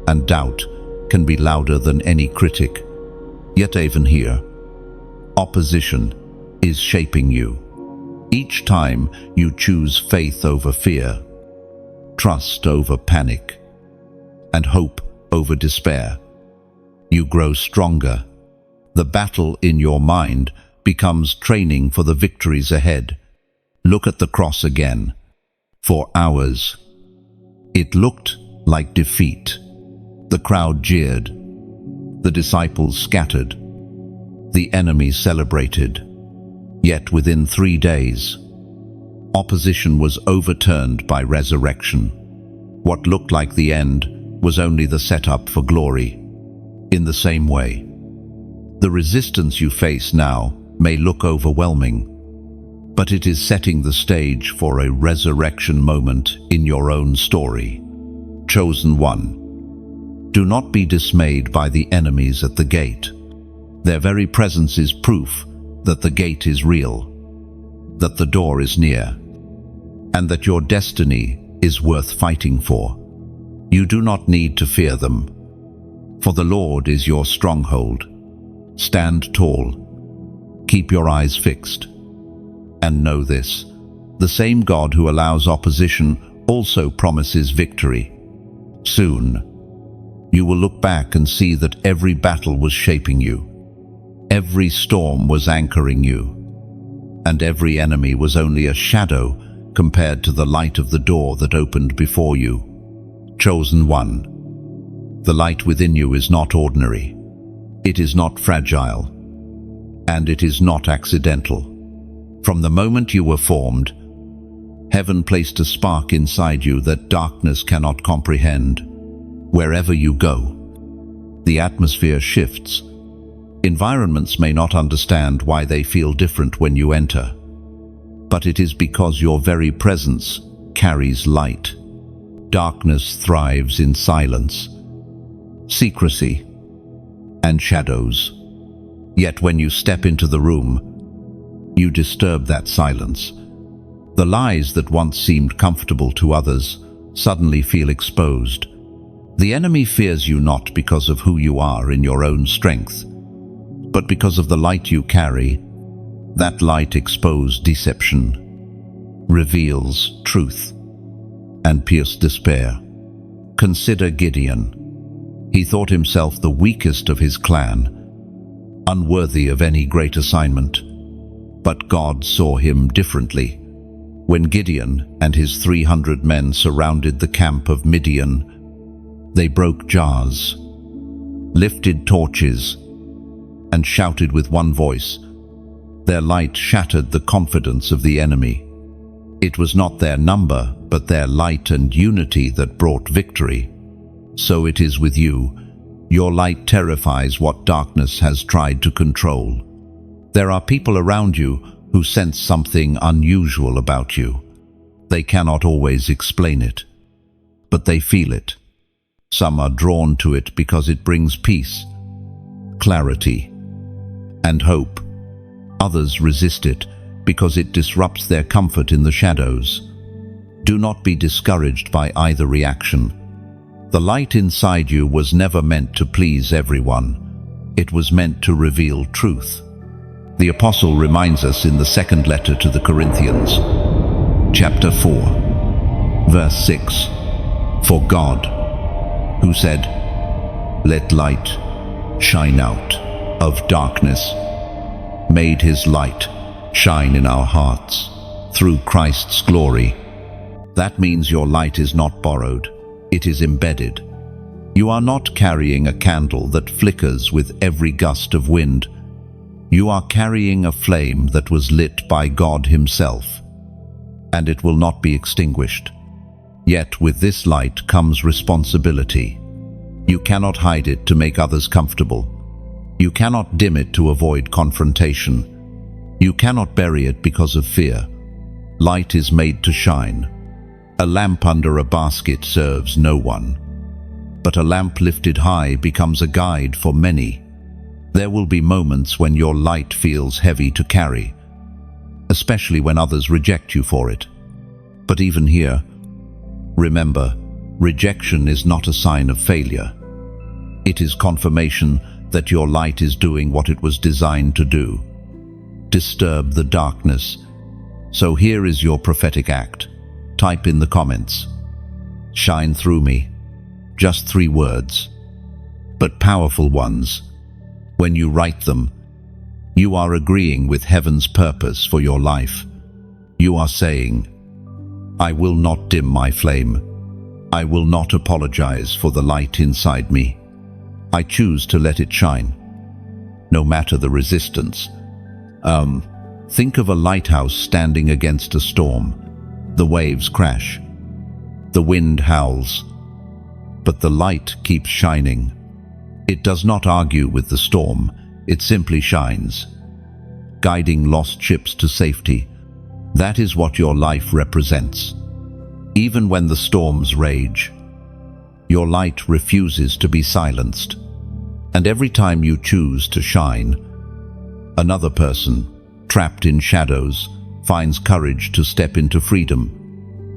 and doubt can be louder than any critic. Yet even here, opposition is shaping you. Each time you choose faith over fear, trust over panic, and hope over despair, you grow stronger. The battle in your mind becomes training for the victories ahead. Look at the cross again. For hours, it looked like defeat. The crowd jeered. The disciples scattered. The enemy celebrated. Yet within 3 days, opposition was overturned by resurrection. What looked like the end was only the setup for glory. In the same way, the resistance you face now may look overwhelming, but it is setting the stage for a resurrection moment in your own story. Chosen one. Do not be dismayed by the enemies at the gate. Their very presence is proof that the gate is real, that the door is near, and that your destiny is worth fighting for. You do not need to fear them, for the Lord is your stronghold. Stand tall, keep your eyes fixed, and know this, the same God who allows opposition also promises victory. Soon, you will look back and see that every battle was shaping you, every storm was anchoring you, and every enemy was only a shadow compared to the light of the door that opened before you. Chosen one. The light within you is not ordinary. It is not fragile, and it is not accidental. From the moment you were formed, heaven placed a spark inside you that darkness cannot comprehend. Wherever you go, the atmosphere shifts. Environments may not understand why they feel different when you enter, but it is because your very presence carries light. Darkness thrives in silence, secrecy, and shadows. Yet when you step into the room, you disturb that silence. The lies that once seemed comfortable to others suddenly feel exposed. The enemy fears you not because of who you are in your own strength, but because of the light you carry. That light exposes deception, reveals truth, and pierces despair. Consider Gideon. He thought himself the weakest of his clan, unworthy of any great assignment. But God saw him differently. When Gideon and his 300 men surrounded the camp of Midian, they broke jars, lifted torches, and shouted with one voice. Their light shattered the confidence of the enemy. It was not their number, but their light and unity that brought victory. So it is with you. Your light terrifies what darkness has tried to control. There are people around you who sense something unusual about you. They cannot always explain it, but they feel it. Some are drawn to it because it brings peace, clarity, and hope. Others resist it because it disrupts their comfort in the shadows. Do not be discouraged by either reaction. The light inside you was never meant to please everyone. It was meant to reveal truth. The apostle reminds us in the second letter to the Corinthians, chapter 4, verse 6, "For God, who said, 'Let light shine out of darkness,' made his light shine in our hearts through Christ's glory." That means your light is not borrowed, it is embedded. You are not carrying a candle that flickers with every gust of wind. You are carrying a flame that was lit by God Himself, and it will not be extinguished. Yet with this light comes responsibility. You cannot hide it to make others comfortable. You cannot dim it to avoid confrontation. You cannot bury it because of fear. Light is made to shine. A lamp under a basket serves no one, but a lamp lifted high becomes a guide for many. There will be moments when your light feels heavy to carry, especially when others reject you for it. But even here, remember, rejection is not a sign of failure. It is confirmation that your light is doing what it was designed to do: disturb the darkness. So here is your prophetic act. Type in the comments, "Shine through me." Just 3 words, but powerful ones. When you write them, you are agreeing with heaven's purpose for your life. You are saying, "I will not dim my flame. I will not apologize for the light inside me. I choose to let it shine, no matter the resistance." Think of a lighthouse standing against a storm. The waves crash, the wind howls, but the light keeps shining. It does not argue with the storm, it simply shines, guiding lost ships to safety. That is what your life represents. Even when the storms rage, your light refuses to be silenced. And every time you choose to shine, another person, trapped in shadows, finds courage to step into freedom.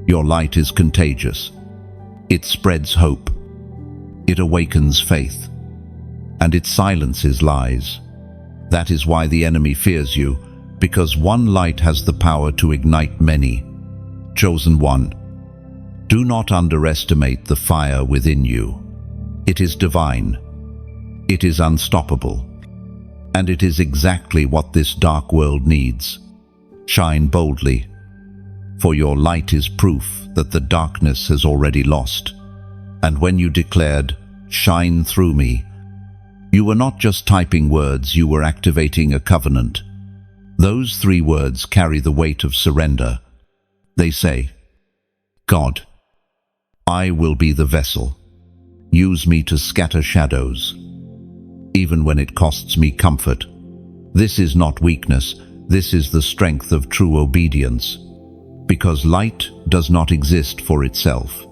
Your light is contagious. It spreads hope. It awakens faith. And it silences lies. That is why the enemy fears you, because one light has the power to ignite many. Chosen one, do not underestimate the fire within you. It is divine. It is unstoppable. And it is exactly what this dark world needs. Shine boldly, for your light is proof that the darkness has already lost. And when you declared, "Shine through me," you were not just typing words, you were activating a covenant. Those 3 words carry the weight of surrender. They say, "God, I will be the vessel. Use me to scatter shadows, even when it costs me comfort." This is not weakness, this is the strength of true obedience. Because light does not exist for itself.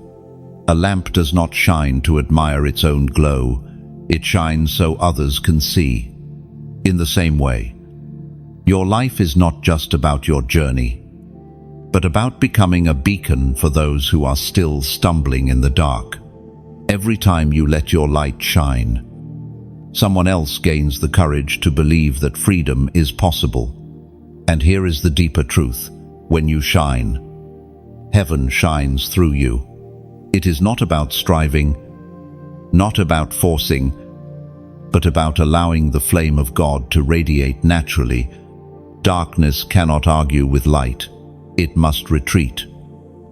A lamp does not shine to admire its own glow. It shines so others can see. In the same way, your life is not just about your journey, but about becoming a beacon for those who are still stumbling in the dark. Every time you let your light shine, someone else gains the courage to believe that freedom is possible. And here is the deeper truth. When you shine, heaven shines through you. It is not about striving, not about forcing, but about allowing the flame of God to radiate naturally. Darkness cannot argue with light. it must retreat.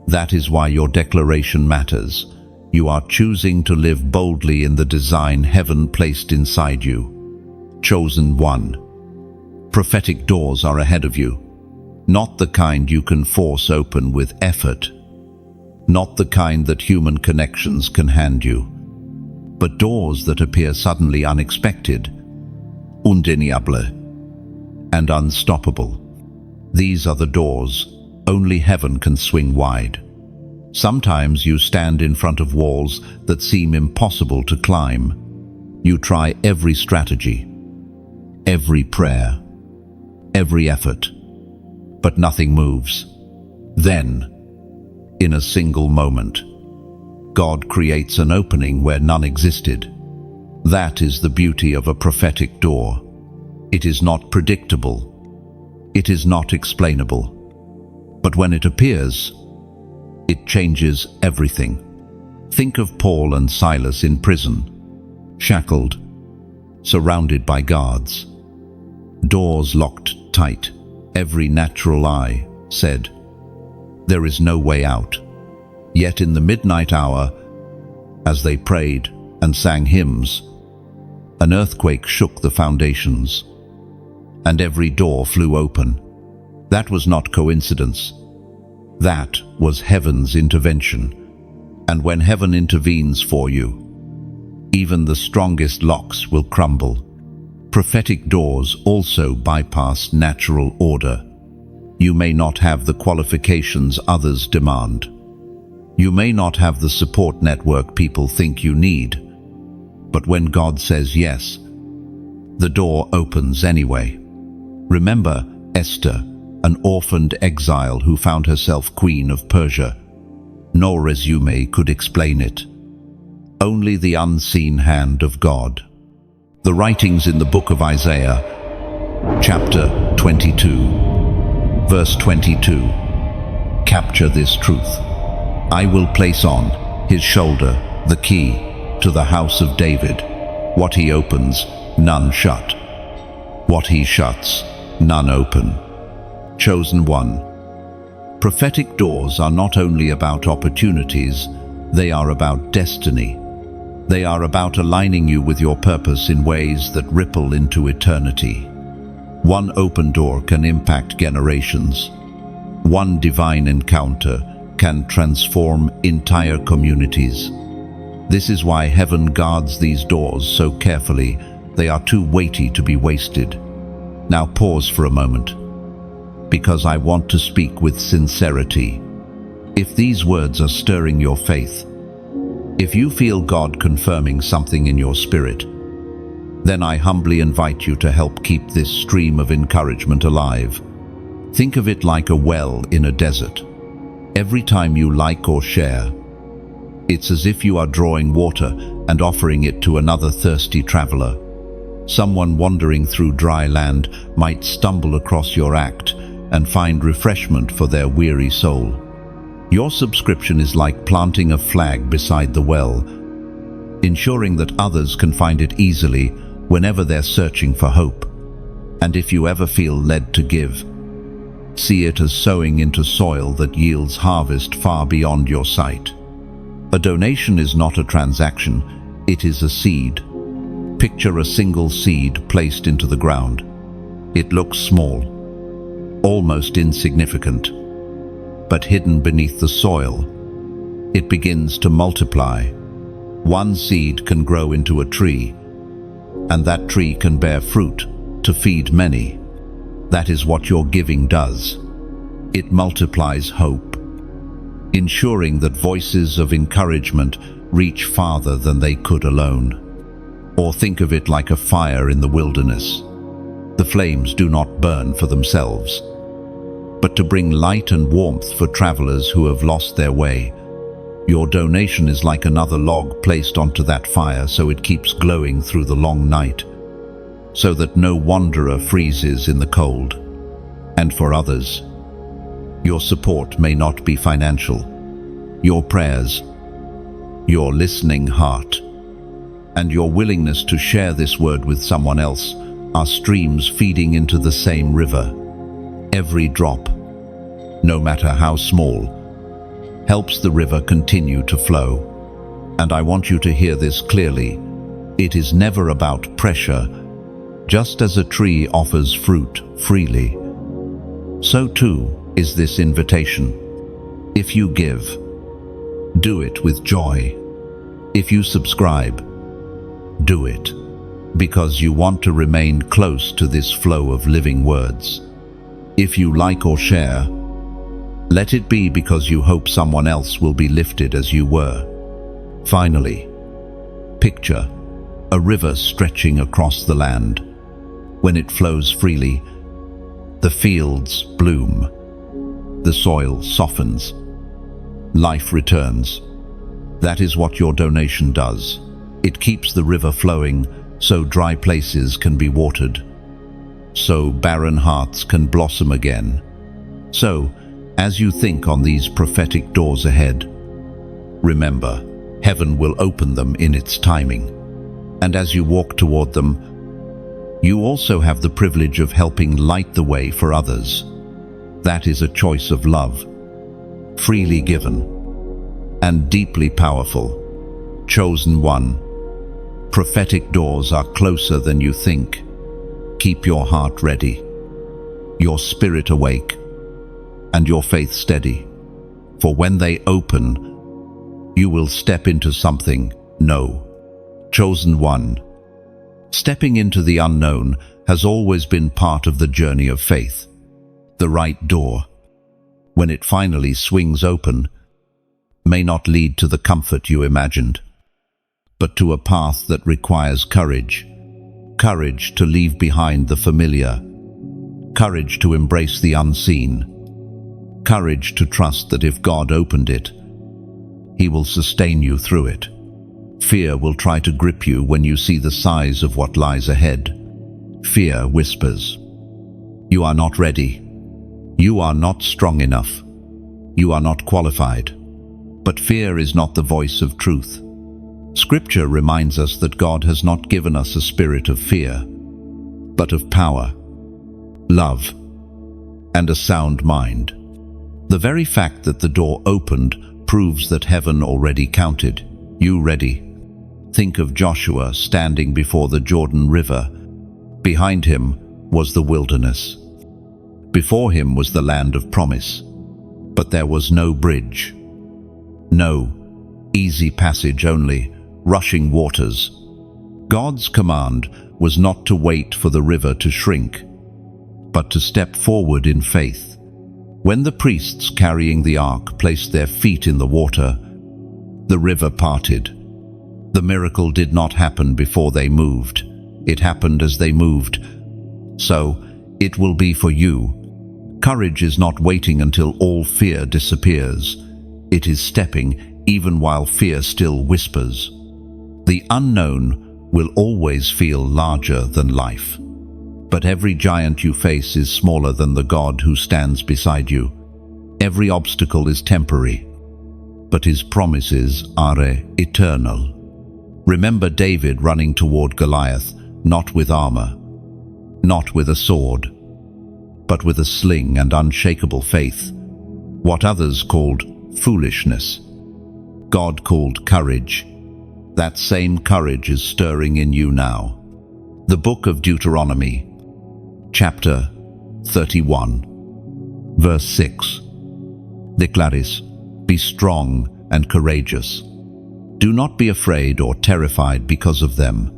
That is why your declaration matters. You are choosing to live boldly in the design heaven placed inside you. Chosen one. Prophetic doors are ahead of you. Not the kind you can force open with effort. Not the kind that human connections can hand you. But doors that appear suddenly unexpected, undeniable, and unstoppable. These are the doors only heaven can swing wide. Sometimes you stand in front of walls that seem impossible to climb. You try every strategy, every prayer, every effort, but nothing moves. Then, in a single moment, God creates an opening where none existed. That is the beauty of a prophetic door. It is not predictable. It is not explainable. But when it appears, it changes everything. Think of Paul and Silas in prison, shackled, surrounded by guards. Doors locked tight. Every natural eye said, "There is no way out." Yet in the midnight hour, as they prayed and sang hymns, an earthquake shook the foundations, and every door flew open. That was not coincidence. That was heaven's intervention. And when heaven intervenes for you, even the strongest locks will crumble. Prophetic doors also bypass natural order. You may not have the qualifications others demand. You may not have the support network people think you need. But when God says yes, the door opens anyway. Remember Esther, an orphaned exile who found herself queen of Persia. No resume could explain it. Only the unseen hand of God. The writings in the book of Isaiah, chapter 22, verse 22, capture this truth. I will place on his shoulder the key to the house of David. What he opens, none shut. What he shuts, none open. Chosen one. Prophetic doors are not only about opportunities, they are about destiny. They are about aligning you with your purpose in ways that ripple into eternity. One open door can impact generations. One divine encounter can transform entire communities. This is why heaven guards these doors so carefully. They are too weighty to be wasted. Now pause for a moment, because I want to speak with sincerity. If these words are stirring your faith, if you feel God confirming something in your spirit, then I humbly invite you to help keep this stream of encouragement alive. Think of it like a well in a desert. Every time you like or share, it's as if you are drawing water and offering it to another thirsty traveler. Someone wandering through dry land might stumble across your act and find refreshment for their weary soul. Your subscription is like planting a flag beside the well, ensuring that others can find it easily whenever they're searching for hope. And if you ever feel led to give, see it as sowing into soil that yields harvest far beyond your sight. A donation is not a transaction, it is a seed. Picture a single seed placed into the ground. It looks small, almost insignificant, but hidden beneath the soil, it begins to multiply. One seed can grow into a tree, and that tree can bear fruit to feed many. That is what your giving does. It multiplies hope, ensuring that voices of encouragement reach farther than they could alone. Or think of it like a fire in the wilderness. The flames do not burn for themselves, but to bring light and warmth for travelers who have lost their way. Your donation is like another log placed onto that fire so it keeps glowing through the long night, so that no wanderer freezes in the cold. And for others, your support may not be financial. Your prayers, your listening heart, and your willingness to share this word with someone else are streams feeding into the same river. Every drop, no matter how small, helps the river continue to flow. And I want you to hear this clearly. It is never about pressure. Just as a tree offers fruit freely, so too is this invitation. If you give, do it with joy. If you subscribe, do it because you want to remain close to this flow of living words. If you like or share, let it be because you hope someone else will be lifted as you were. Finally, picture a river stretching across the land. When it flows freely, the fields bloom, the soil softens, life returns. That is what your donation does. It keeps the river flowing so dry places can be watered, so barren hearts can blossom again. So, as you think on these prophetic doors ahead, remember, heaven will open them in its timing. And as you walk toward them, you also have the privilege of helping light the way for others. That is a choice of love, freely given, and deeply powerful. Chosen one, prophetic doors are closer than you think. Keep your heart ready, your spirit awake, and your faith steady. For when they open, you will step into something new. Chosen one, stepping into the unknown has always been part of the journey of faith. The right door, when it finally swings open, may not lead to the comfort you imagined, but to a path that requires courage. Courage to leave behind the familiar. Courage to embrace the unseen. Courage to trust that if God opened it, He will sustain you through it. Fear will try to grip you when you see the size of what lies ahead. Fear whispers, "You are not ready. You are not strong enough. You are not qualified." But fear is not the voice of truth. Scripture reminds us that God has not given us a spirit of fear, but of power, love, and a sound mind. The very fact that the door opened proves that heaven already counted you ready. Think of Joshua standing before the Jordan River. Behind him was the wilderness. Before him was the land of promise. But there was no bridge. No easy passage, only rushing waters. God's command was not to wait for the river to shrink, but to step forward in faith. When the priests carrying the ark placed their feet in the water, the river parted. The miracle did not happen before they moved. It happened as they moved. So, it will be for you. Courage is not waiting until all fear disappears. It is stepping even while fear still whispers. The unknown will always feel larger than life. But every giant you face is smaller than the God who stands beside you. Every obstacle is temporary, but His promises are eternal. Remember David running toward Goliath, not with armor, not with a sword, but with a sling and unshakable faith. What others called foolishness, God called courage. That same courage is stirring in you now. The book of Deuteronomy, chapter 31, verse 6, declares, "Be strong and courageous. Do not be afraid or terrified because of them.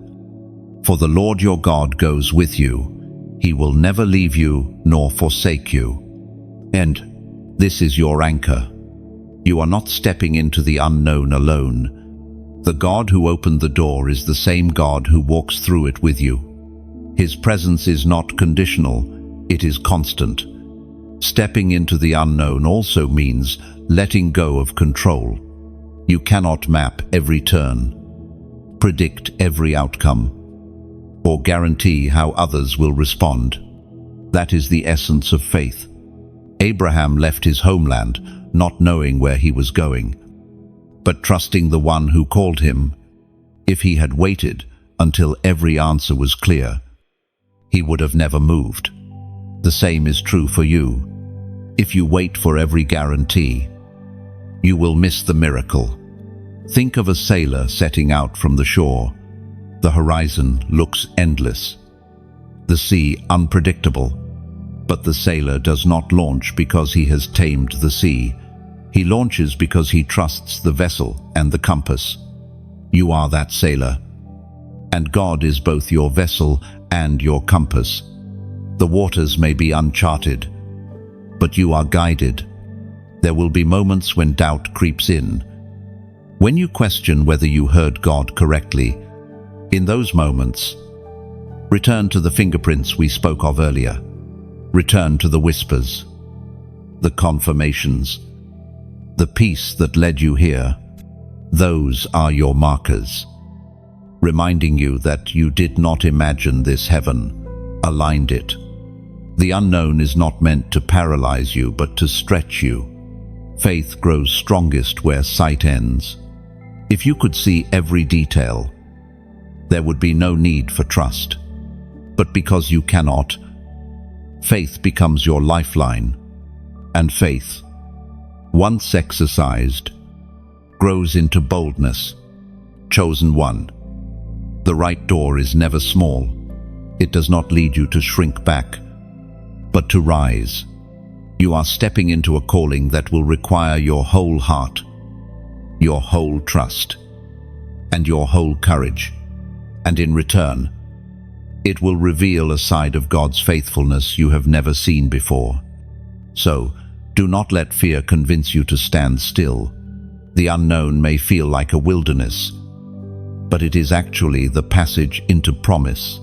For the Lord your God goes with you. He will never leave you nor forsake you." And this is your anchor. You are not stepping into the unknown alone. The God who opened the door is the same God who walks through it with you. His presence is not conditional, it is constant. Stepping into the unknown also means letting go of control. You cannot map every turn, predict every outcome, or guarantee how others will respond. That is the essence of faith. Abraham left his homeland, not knowing where he was going, but trusting the one who called him. If he had waited until every answer was clear, he would have never moved. The same is true for you. If you wait for every guarantee, you will miss the miracle. Think of a sailor setting out from the shore. The horizon looks endless, the sea unpredictable. But the sailor does not launch because he has tamed the sea. He launches because he trusts the vessel and the compass. You are that sailor, and God is both your vessel and your compass. The waters may be uncharted, but you are guided. There will be moments when doubt creeps in, when you question whether you heard God correctly. In those moments, return to the fingerprints we spoke of earlier. Return to the whispers, the confirmations, the peace that led you here. Those are your markers, reminding you that you did not imagine this. Heaven aligned it. The unknown is not meant to paralyze you, but to stretch you. Faith grows strongest where sight ends. If you could see every detail, there would be no need for trust. But because you cannot, faith becomes your lifeline. And faith, once exercised, grows into boldness. Chosen one. The right door is never small. It does not lead you to shrink back, but to rise. You are stepping into a calling that will require your whole heart, your whole trust, and your whole courage. And in return, it will reveal a side of God's faithfulness you have never seen before. So, do not let fear convince you to stand still. The unknown may feel like a wilderness, but it is actually the passage into promise.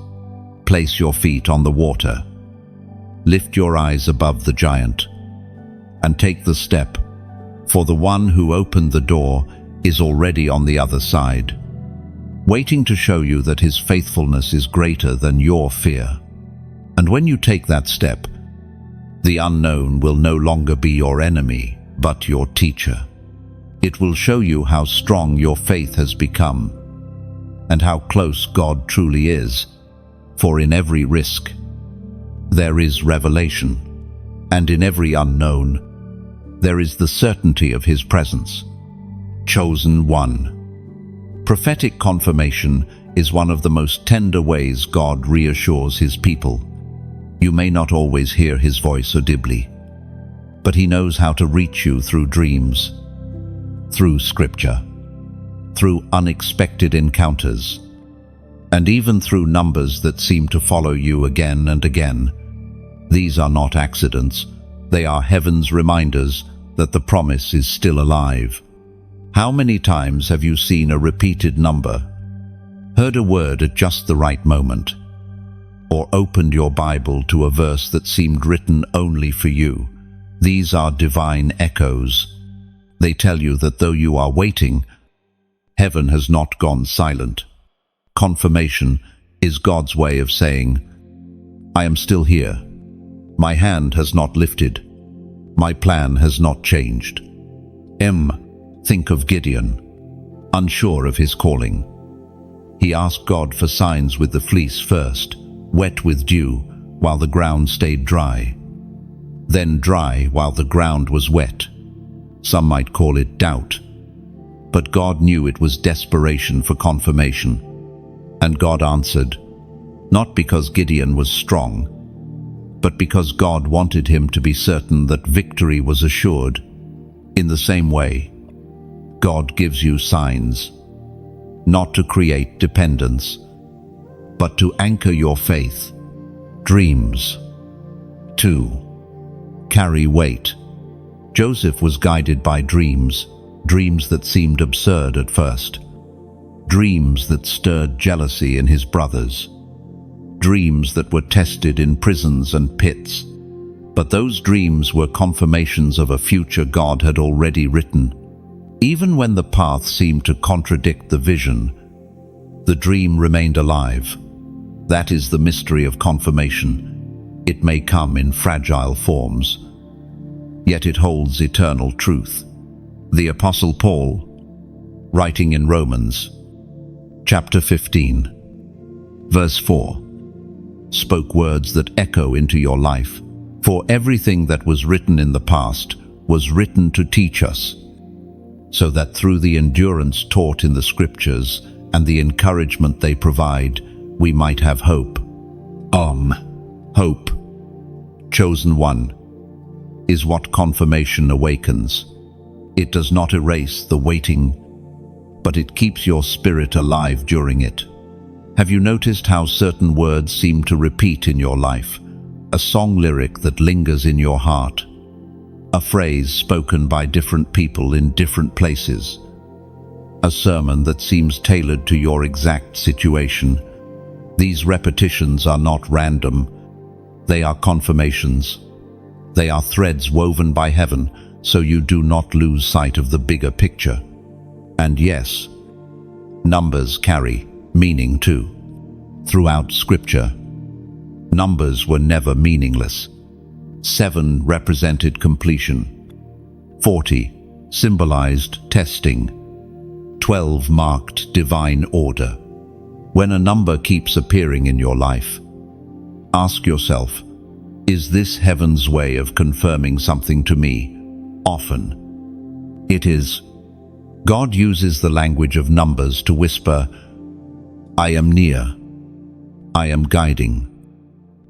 Place your feet on the water. Lift your eyes above the giant, and take the step, for the one who opened the door is already on the other side, waiting to show you that his faithfulness is greater than your fear. And when you take that step, the unknown will no longer be your enemy, but your teacher. It will show you how strong your faith has become, and how close God truly is, for in every risk, there is revelation, and in every unknown, there is the certainty of his presence. Chosen one. Prophetic confirmation is one of the most tender ways God reassures his people. You may not always hear his voice audibly, but he knows how to reach you through dreams, through scripture, through unexpected encounters, and even through numbers that seem to follow you again and again. These are not accidents. They are heaven's reminders that the promise is still alive. How many times have you seen a repeated number, heard a word at just the right moment, or opened your Bible to a verse that seemed written only for you? These are divine echoes. They tell you that though you are waiting, heaven has not gone silent. Confirmation is God's way of saying, I am still here. My hand has not lifted. My plan has not changed. Think of Gideon, unsure of his calling. He asked God for signs with the fleece first, wet with dew while the ground stayed dry, then dry while the ground was wet. Some might call it doubt, but God knew it was desperation for confirmation. And God answered, not because Gideon was strong, but because God wanted him to be certain that victory was assured. In the same way, God gives you signs, not to create dependence, but to anchor your faith. Dreams. 2. Carry weight. Joseph was guided by dreams, dreams that seemed absurd at first, dreams that stirred jealousy in his brothers, dreams that were tested in prisons and pits. But those dreams were confirmations of a future God had already written. Even when the path seemed to contradict the vision, the dream remained alive. That is the mystery of confirmation. It may come in fragile forms, yet it holds eternal truth. The Apostle Paul, writing in Romans, chapter 15, verse 4, spoke words that echo into your life. For everything that was written in the past was written to teach us, so that through the endurance taught in the Scriptures and the encouragement they provide, we might have hope. Hope, chosen one, is what confirmation awakens. It does not erase the waiting, but it keeps your spirit alive during it. Have you noticed how certain words seem to repeat in your life? A song lyric that lingers in your heart, a phrase spoken by different people in different places, a sermon that seems tailored to your exact situation. These repetitions are not random. They are confirmations. They are threads woven by heaven, so you do not lose sight of the bigger picture. And yes, numbers carry meaning too. Throughout Scripture, numbers were never meaningless. 7 represented completion. 40 symbolized testing. 12 marked divine order. When a number keeps appearing in your life, ask yourself, is this heaven's way of confirming something to me? Often, it is. God uses the language of numbers to whisper, I am near, I am guiding,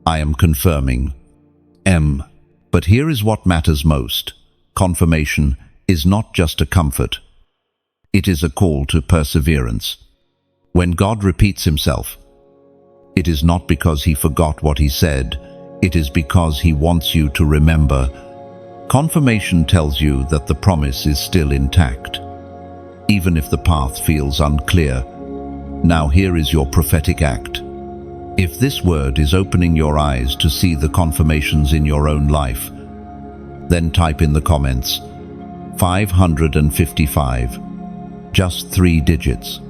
I am confirming. But here is what matters most. Confirmation is not just a comfort. It is a call to perseverance. When God repeats himself, it is not because he forgot what he said, it is because he wants you to remember. Confirmation tells you that the promise is still intact, even if the path feels unclear. Now here is your prophetic act. If this word is opening your eyes to see the confirmations in your own life, then type in the comments, 555, just 3 digits.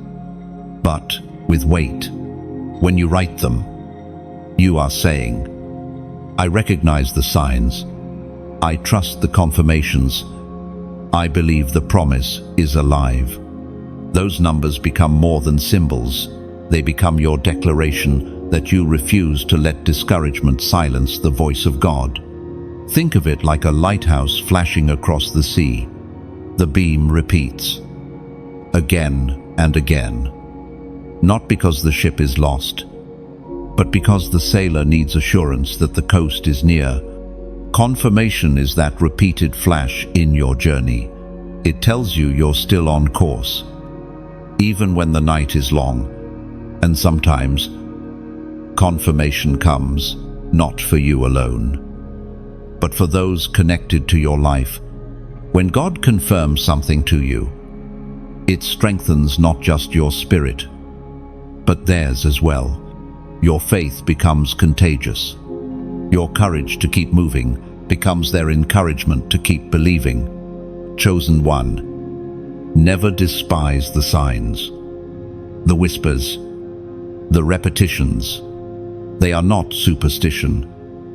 But with weight, when you write them, you are saying, I recognize the signs, I trust the confirmations, I believe the promise is alive. Those numbers become more than symbols. They become your declaration that you refuse to let discouragement silence the voice of God. Think of it like a lighthouse flashing across the sea. The beam repeats, again and again. Not because the ship is lost, but because the sailor needs assurance that the coast is near. Confirmation is that repeated flash in your journey. It tells you you're still on course, even when the night is long. And sometimes, confirmation comes not for you alone, but for those connected to your life. When God confirms something to you, it strengthens not just your spirit, but theirs as well. Your faith becomes contagious. Your courage to keep moving becomes their encouragement to keep believing. Chosen one, never despise the signs, the whispers, the repetitions. They are not superstition.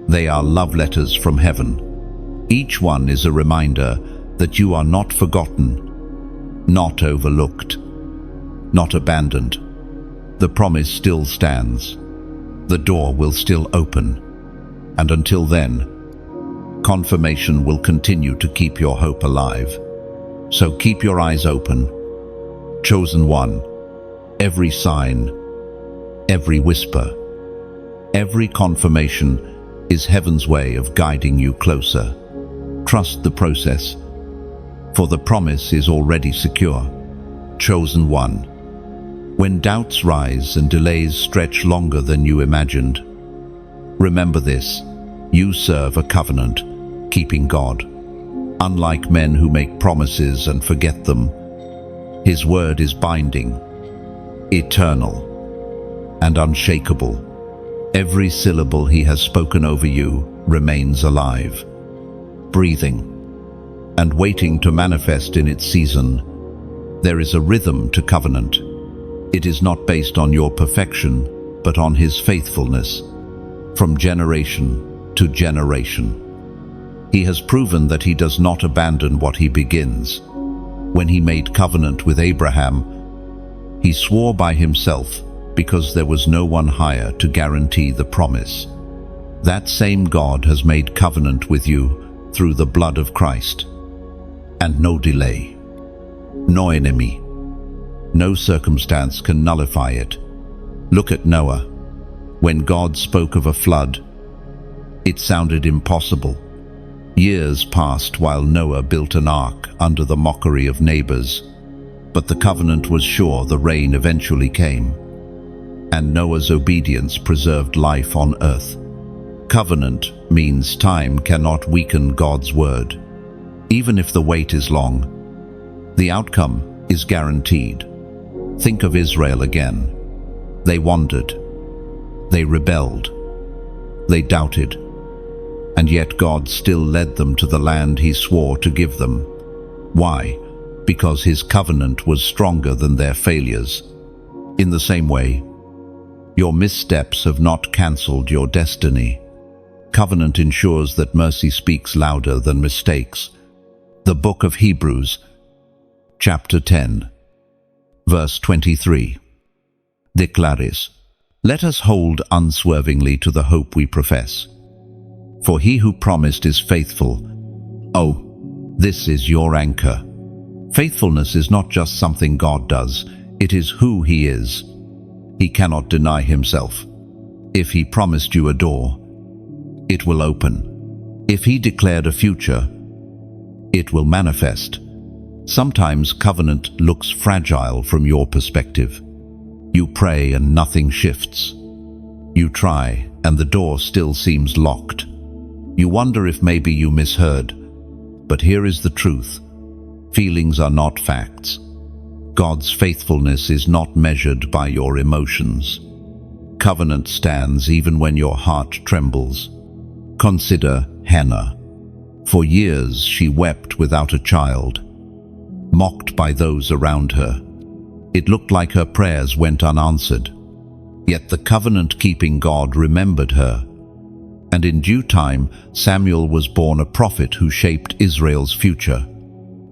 They are love letters from heaven. Each one is a reminder that you are not forgotten, not overlooked, not abandoned. The promise still stands. The door will still open. And until then, confirmation will continue to keep your hope alive. So keep your eyes open. Chosen one, every sign, every whisper, every confirmation is heaven's way of guiding you closer. Trust the process, for the promise is already secure. Chosen one, when doubts rise and delays stretch longer than you imagined, remember this: you serve a covenant-keeping God. Unlike men who make promises and forget them, His word is binding, eternal, and unshakable. Every syllable He has spoken over you remains alive, breathing, and waiting to manifest in its season. There is a rhythm to covenant. It is not based on your perfection, but on His faithfulness, from generation to generation. He has proven that He does not abandon what He begins. When He made covenant with Abraham, He swore by Himself because there was no one higher to guarantee the promise. That same God has made covenant with you through the blood of Christ. And no delay, no enemy, no circumstance can nullify it. Look at Noah. When God spoke of a flood, it sounded impossible. Years passed while Noah built an ark under the mockery of neighbors, but the covenant was sure the rain eventually came, and Noah's obedience preserved life on earth. Covenant means time cannot weaken God's word. Even if the wait is long, the outcome is guaranteed. Think of Israel again. They wandered, they rebelled, they doubted, and yet God still led them to the land He swore to give them. Why? Because His covenant was stronger than their failures. In the same way, your missteps have not cancelled your destiny. Covenant ensures that mercy speaks louder than mistakes. The book of Hebrews, chapter 10, verse 23, declares, "Let us hold unswervingly to the hope we profess. For He who promised is faithful." Oh, this is your anchor. Faithfulness is not just something God does, it is who He is. He cannot deny Himself. If He promised you a door, it will open. If He declared a future, it will manifest. Sometimes covenant looks fragile from your perspective. You pray and nothing shifts. You try and the door still seems locked. You wonder if maybe you misheard. But here is the truth. Feelings are not facts. God's faithfulness is not measured by your emotions. Covenant stands even when your heart trembles. Consider Hannah. For years she wept without a child, mocked by those around her. It looked like her prayers went unanswered. Yet the covenant-keeping God remembered her. And in due time, Samuel was born a prophet who shaped Israel's future.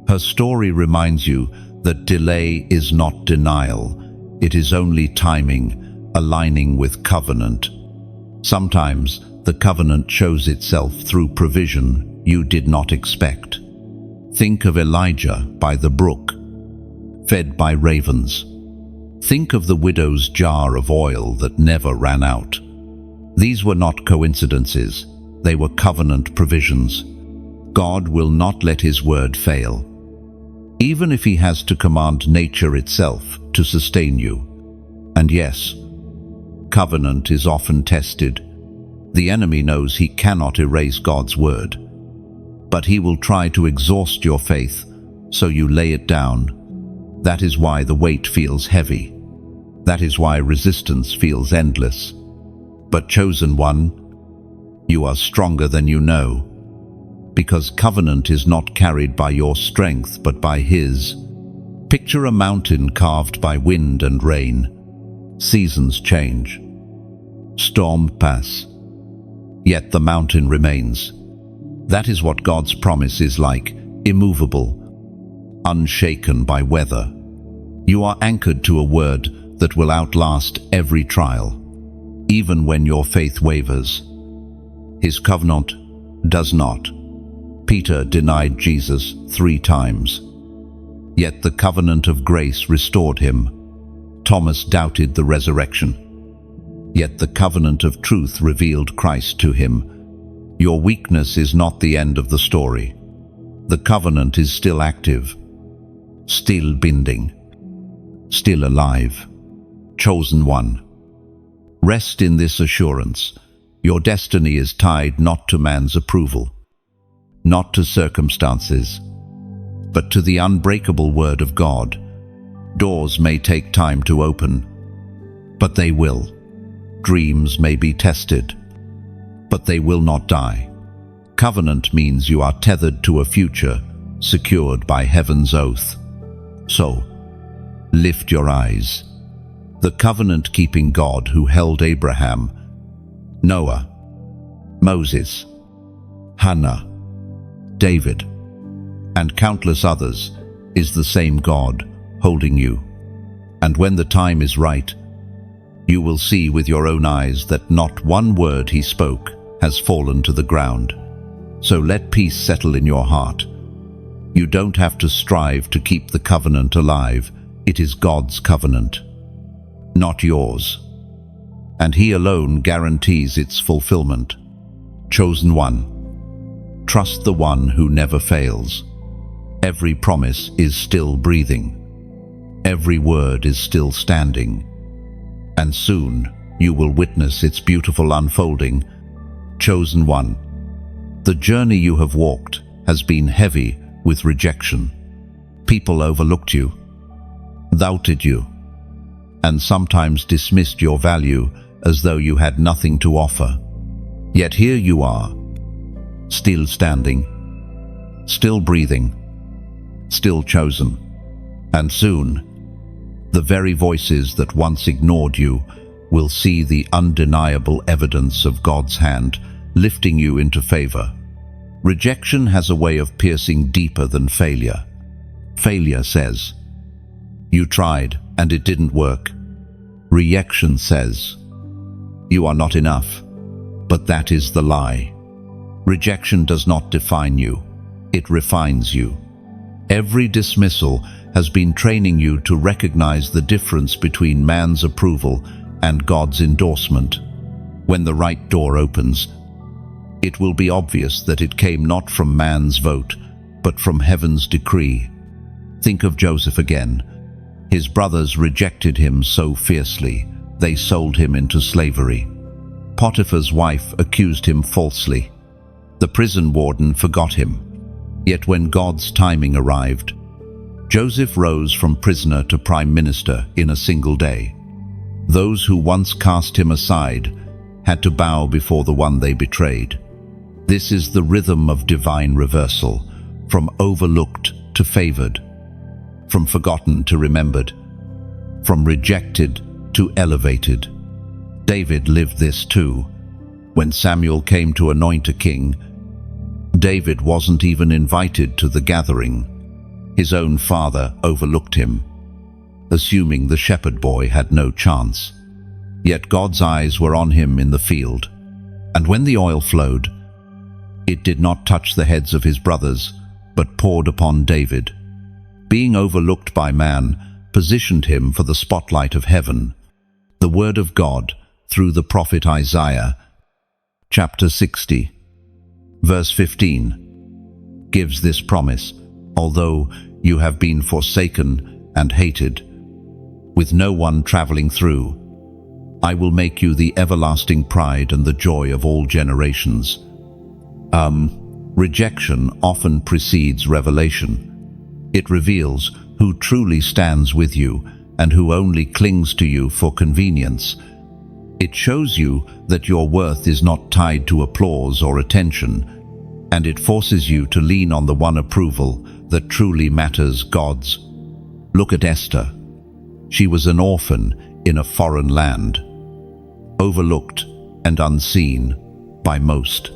Her story reminds you that delay is not denial. It is only timing, aligning with covenant. Sometimes the covenant shows itself through provision you did not expect. Think of Elijah by the brook, fed by ravens. Think of the widow's jar of oil that never ran out. These were not coincidences, they were covenant provisions. God will not let His word fail, even if He has to command nature itself to sustain you. And yes, covenant is often tested. The enemy knows he cannot erase God's word, but he will try to exhaust your faith, so you lay it down. That is why the weight feels heavy. That is why resistance feels endless. But chosen one, you are stronger than you know, because covenant is not carried by your strength but by His. Picture a mountain carved by wind and rain. Seasons change, storm pass, yet the mountain remains. That is what God's promise is like, immovable, unshaken by weather. You are anchored to a word that will outlast every trial, even when your faith wavers. His covenant does not. Peter denied Jesus 3 times, yet the covenant of grace restored him. Thomas doubted the resurrection, yet the covenant of truth revealed Christ to him. Your weakness is not the end of the story. The covenant is still active, still binding, still alive. Chosen one, rest in this assurance. Your destiny is tied not to man's approval, not to circumstances, but to the unbreakable word of God. Doors may take time to open, but they will. Dreams may be tested, but they will not die. Covenant means you are tethered to a future secured by heaven's oath. So, lift your eyes. The covenant-keeping God who held Abraham, Noah, Moses, Hannah, David, and countless others is the same God holding you. And when the time is right, you will see with your own eyes that not one word He spoke has fallen to the ground. So let peace settle in your heart. You don't have to strive to keep the covenant alive. It is God's covenant, not yours. And He alone guarantees its fulfillment. Chosen one. Trust the one who never fails. Every promise is still breathing. Every word is still standing. And soon you will witness its beautiful unfolding. Chosen one. The journey you have walked has been heavy with rejection. People overlooked you, doubted you, and sometimes dismissed your value as though you had nothing to offer. Yet here you are, still standing, still breathing, still chosen. And soon, the very voices that once ignored you will see the undeniable evidence of God's hand lifting you into favor. Rejection has a way of piercing deeper than failure. Failure says, "You tried and it didn't work." Rejection says, "You are not enough." But that is the lie. Rejection does not define you. It refines you. Every dismissal has been training you to recognize the difference between man's approval and God's endorsement. When the right door opens, it will be obvious that it came not from man's vote, but from heaven's decree. Think of Joseph again. His brothers rejected him so fiercely, they sold him into slavery. Potiphar's wife accused him falsely. The prison warden forgot him. Yet when God's timing arrived, Joseph rose from prisoner to prime minister in a single day. Those who once cast him aside had to bow before the one they betrayed. This is the rhythm of divine reversal, from overlooked to favored, from forgotten to remembered, from rejected to elevated. David lived this too. When Samuel came to anoint a king, David wasn't even invited to the gathering. His own father overlooked him, assuming the shepherd boy had no chance. Yet God's eyes were on him in the field, and when the oil flowed, it did not touch the heads of his brothers, but poured upon David. Being overlooked by man positioned him for the spotlight of heaven. The word of God, through the prophet Isaiah, chapter 60, verse 15, gives this promise: "Although you have been forsaken and hated, with no one traveling through, I will make you the everlasting pride and the joy of all generations." Rejection often precedes revelation. It reveals who truly stands with you and who only clings to you for convenience. It shows you that your worth is not tied to applause or attention, and it forces you to lean on the one approval that truly matters, God's. Look at Esther. She was an orphan in a foreign land, overlooked and unseen by most.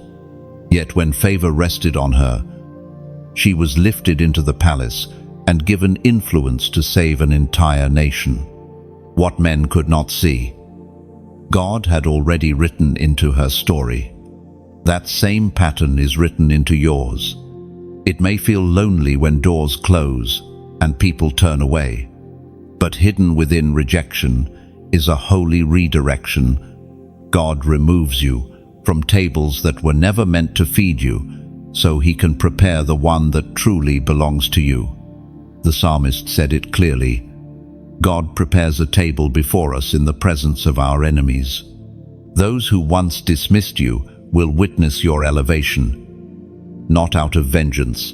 Yet when favor rested on her, she was lifted into the palace and given influence to save an entire nation. What men could not see, God had already written into her story. That same pattern is written into yours. It may feel lonely when doors close and people turn away, but hidden within rejection is a holy redirection. God removes you from tables that were never meant to feed you, so He can prepare the one that truly belongs to you. The psalmist said it clearly: God prepares a table before us in the presence of our enemies. Those who once dismissed you will witness your elevation, not out of vengeance,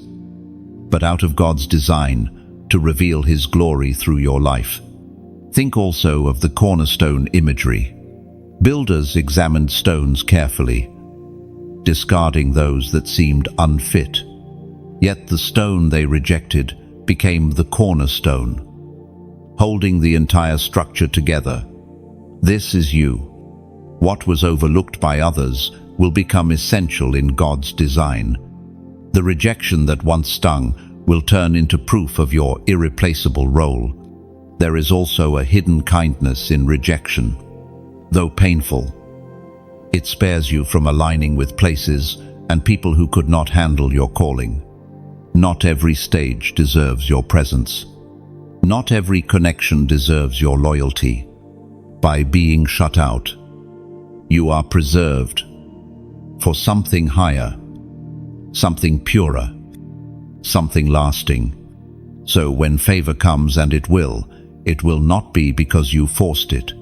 but out of God's design to reveal His glory through your life. Think also of the cornerstone imagery. Builders examined stones carefully, discarding those that seemed unfit. Yet the stone they rejected became the cornerstone, holding the entire structure together. This is you. What was overlooked by others will become essential in God's design. The rejection that once stung will turn into proof of your irreplaceable role. There is also a hidden kindness in rejection. Though painful, It spares you from aligning with places and people who could not handle your calling. Not every stage deserves your presence. Not every connection deserves your loyalty. By being shut out, you are preserved for something higher, something purer, something lasting. So when favor comes, and it will not be because you forced it.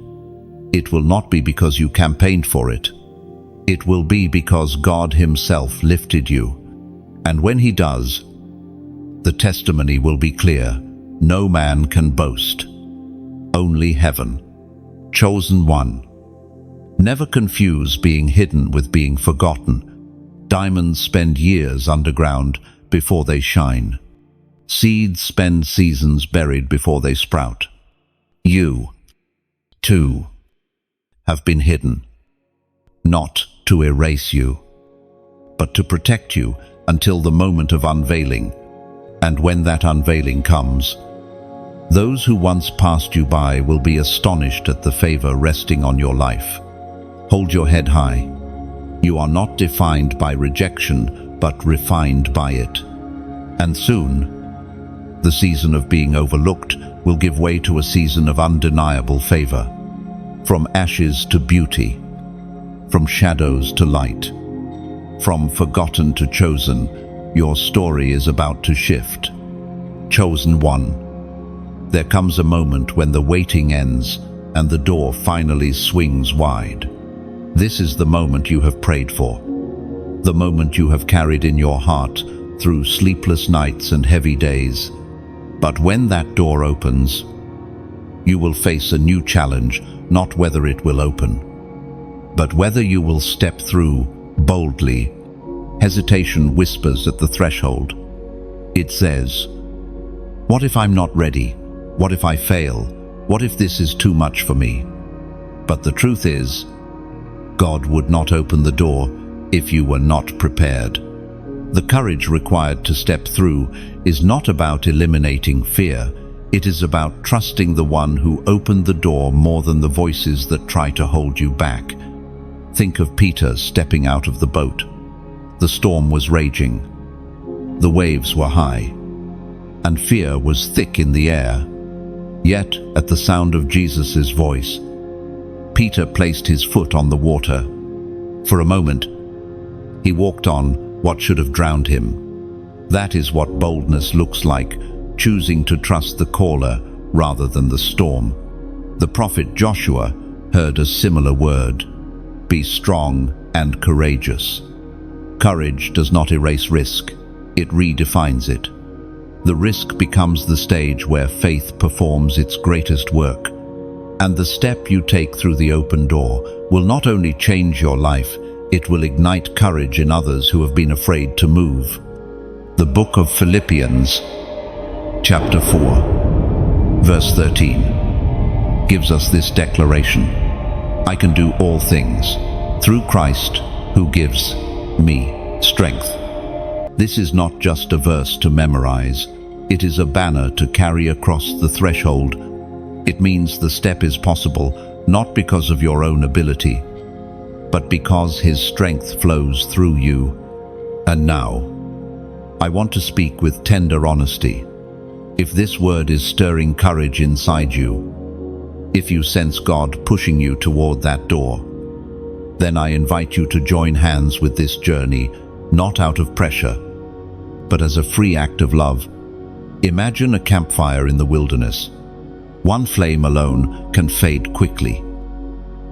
It will not be because you campaigned for it. It will be because God Himself lifted you. And when He does, the testimony will be clear. No man can boast. Only heaven. Chosen one. Never confuse being hidden with being forgotten. Diamonds spend years underground before they shine. Seeds spend seasons buried before they sprout. You, too, have been hidden. Not to erase you, but to protect you until the moment of unveiling. And when that unveiling comes, those who once passed you by will be astonished at the favor resting on your life. Hold your head high. You are not defined by rejection, but refined by it. And soon, the season of being overlooked will give way to a season of undeniable favor. From ashes to beauty, from shadows to light, from forgotten to chosen, your story is about to shift. Chosen one. There comes a moment when the waiting ends and the door finally swings wide. This is the moment you have prayed for, the moment you have carried in your heart through sleepless nights and heavy days. But when that door opens, you will face a new challenge, not whether it will open, but whether you will step through boldly. Hesitation whispers at the threshold. It says, "What if I'm not ready? What if I fail? What if this is too much for me?" But the truth is, God would not open the door if you were not prepared. The courage required to step through is not about eliminating fear. It is about trusting the one who opened the door more than the voices that try to hold you back. Think of Peter stepping out of the boat. The storm was raging. The waves were high, and fear was thick in the air. Yet, at the sound of Jesus' voice, Peter placed his foot on the water. For a moment, he walked on what should have drowned him. That is what boldness looks like, choosing to trust the caller rather than the storm. The prophet Joshua heard a similar word: be strong and courageous. Courage does not erase risk, it redefines it. The risk becomes the stage where faith performs its greatest work. And the step you take through the open door will not only change your life, it will ignite courage in others who have been afraid to move. The book of Philippians, chapter 4, verse 13, gives us this declaration: I can do all things through Christ who gives me strength. This is not just a verse to memorize, it is a banner to carry across the threshold. It means the step is possible, not because of your own ability, but because His strength flows through you. And now, I want to speak with tender honesty. If this word is stirring courage inside you, if you sense God pushing you toward that door, then I invite you to join hands with this journey, not out of pressure, but as a free act of love. Imagine a campfire in the wilderness. One flame alone can fade quickly,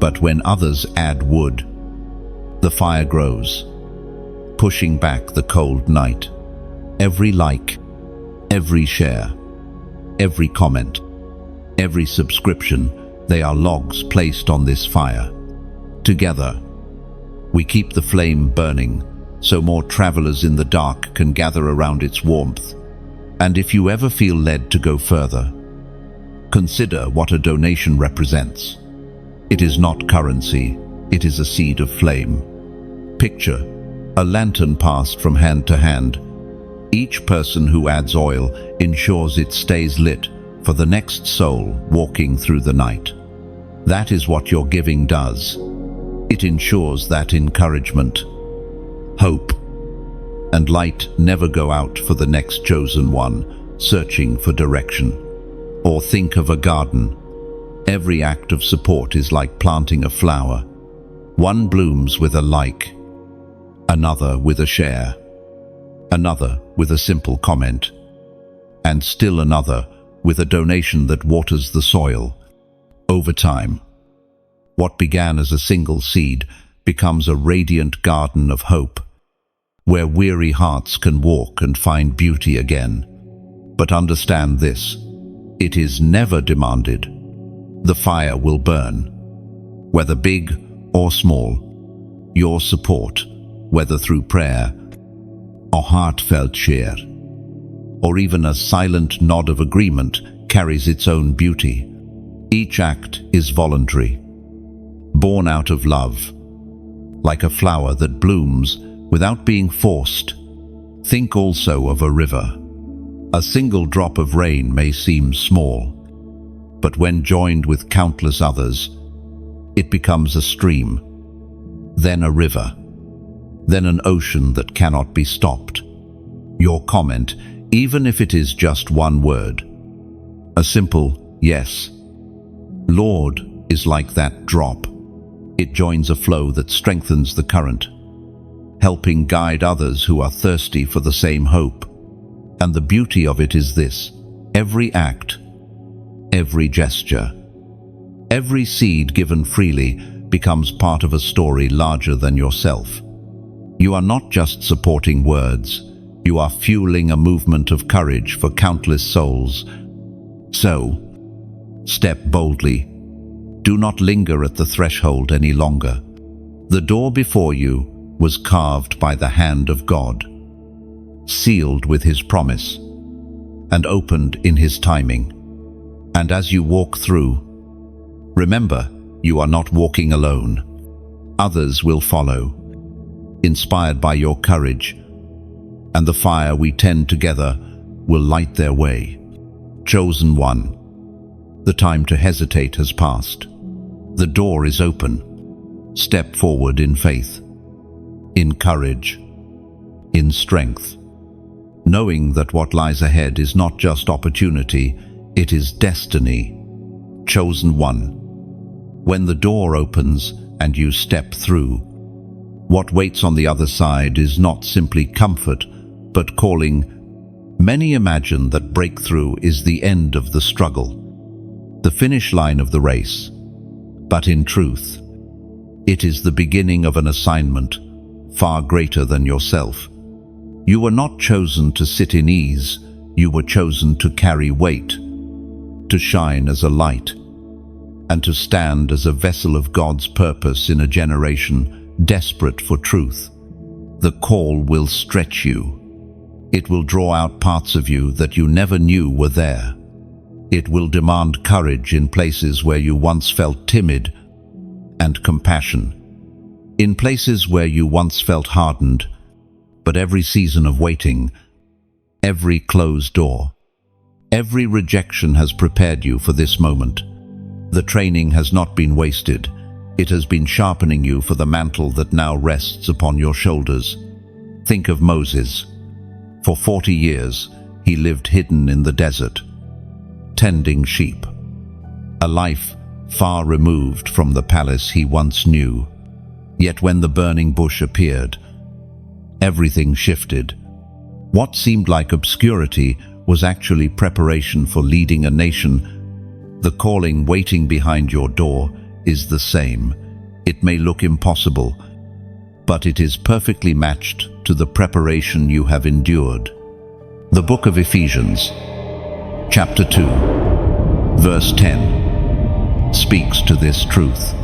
but when others add wood, the fire grows, pushing back the cold night. Every like, every share, every comment, every subscription, they are logs placed on this fire. Together, we keep the flame burning, so more travelers in the dark can gather around its warmth. And if you ever feel led to go further, consider what a donation represents. It is not currency, it is a seed of flame. Picture a lantern passed from hand to hand. Each person who adds oil ensures it stays lit for the next soul walking through the night. That is what your giving does. It ensures that encouragement, hope, and light never go out for the next chosen one searching for direction. Or think of a garden. Every act of support is like planting a flower. One blooms with a like, another with a share, another with a simple comment, and still another with a donation that waters the soil. Over time, what began as a single seed becomes a radiant garden of hope, where weary hearts can walk and find beauty again. But understand this, it is never demanded. The fire will burn, whether big or small. Your support, whether through prayer or heartfelt share, or even a silent nod of agreement, carries its own beauty. Each act is voluntary, born out of love, like a flower that blooms without being forced. Think also of a river. A single drop of rain may seem small, but when joined with countless others, it becomes a stream, then a river, then an ocean that cannot be stopped. Your comment, even if it is just one word, a simple yes, Lord, is like that drop. It joins a flow that strengthens the current, helping guide others who are thirsty for the same hope. And the beauty of it is this: every act, every gesture, every seed given freely becomes part of a story larger than yourself. You are not just supporting words, you are fueling a movement of courage for countless souls. So, step boldly. Do not linger at the threshold any longer. The door before you was carved by the hand of God, sealed with His promise, and opened in His timing. And as you walk through, remember, you are not walking alone. Others will follow, inspired by your courage, and the fire we tend together will light their way. Chosen one, the time to hesitate has passed. The door is open. Step forward in faith, in courage, in strength, knowing that what lies ahead is not just opportunity, it is destiny. Chosen one, when the door opens and you step through, what waits on the other side is not simply comfort, but calling. Many imagine that breakthrough is the end of the struggle, the finish line of the race. But in truth, it is the beginning of an assignment far greater than yourself. You were not chosen to sit in ease, you were chosen to carry weight, to shine as a light, and to stand as a vessel of God's purpose in a generation desperate for truth. The call will stretch you. It will draw out parts of you that you never knew were there. It will demand courage in places where you once felt timid, and compassion in places where you once felt hardened. But every season of waiting, every closed door, every rejection has prepared you for this moment. The training has not been wasted. It has been sharpening you for the mantle that now rests upon your shoulders. Think of Moses. For 40 years, he lived hidden in the desert, tending sheep, a life far removed from the palace he once knew. Yet when the burning bush appeared, everything shifted. What seemed like obscurity was actually preparation for leading a nation. The calling waiting behind your door is the same. It may look impossible, but it is perfectly matched to the preparation you have endured. The book of Ephesians, chapter 2, verse 10, speaks to this truth.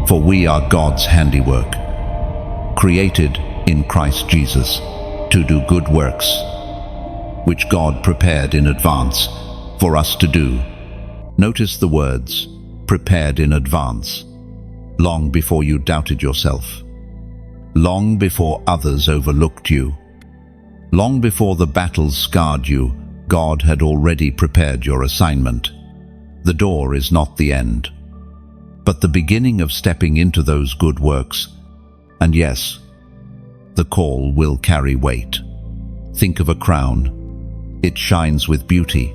For we are God's handiwork, created in Christ Jesus to do good works, which God prepared in advance for us to do. Notice the words, prepared in advance, long before you doubted yourself, long before others overlooked you, long before the battles scarred you. God had already prepared your assignment. The door is not the end, but but the beginning of stepping into those good works. And yes, the call will carry weight. Think of a crown. It shines with beauty,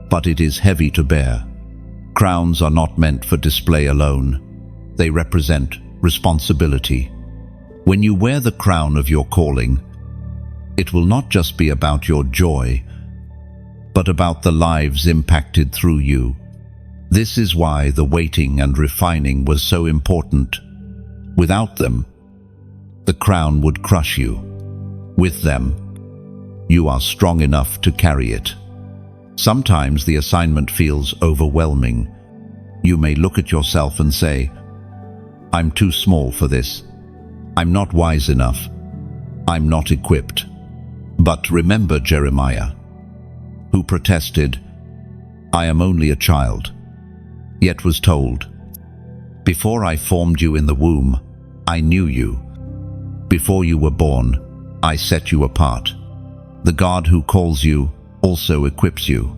but it is heavy to bear. Crowns are not meant for display alone. They represent responsibility. When you wear the crown of your calling, it will not just be about your joy, but about the lives impacted through you. This is why the waiting and refining was so important. Without them, the crown would crush you. With them, you are strong enough to carry it. Sometimes the assignment feels overwhelming. You may look at yourself and say, "I'm too small for this. I'm not wise enough. I'm not equipped." But remember Jeremiah, who protested, "I am only a child," yet was told, "Before I formed you in the womb, I knew you. Before you were born, I set you apart." The God who calls you also equips you.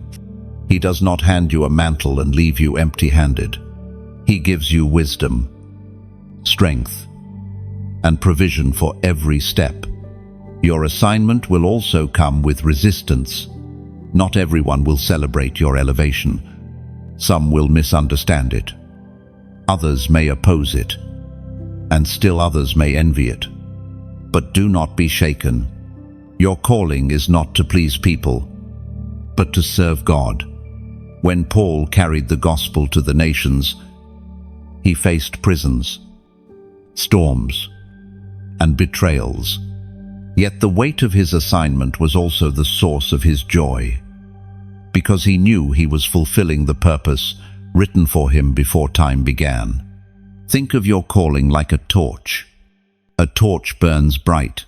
He does not hand you a mantle and leave you empty-handed. He gives you wisdom, strength, and provision for every step. Your assignment will also come with resistance. Not everyone will celebrate your elevation. Some will misunderstand it. Others may oppose it, and still others may envy it. But do not be shaken. Your calling is not to please people, but to serve God. When Paul carried the gospel to the nations, he faced prisons, storms, and betrayals. Yet the weight of his assignment was also the source of his joy, because he knew he was fulfilling the purpose written for him before time began. Think of your calling like a torch. A torch burns bright,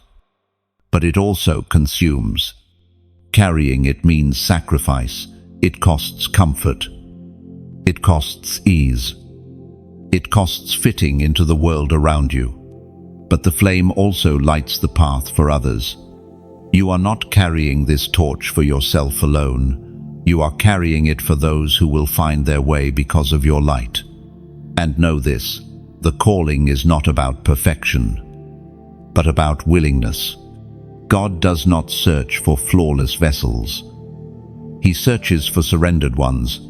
but it also consumes. Carrying it means sacrifice. It costs comfort. It costs ease. It costs fitting into the world around you. But the flame also lights the path for others. You are not carrying this torch for yourself alone. You are carrying it for those who will find their way because of your light. And know this, the calling is not about perfection, but about willingness. God does not search for flawless vessels. He searches for surrendered ones.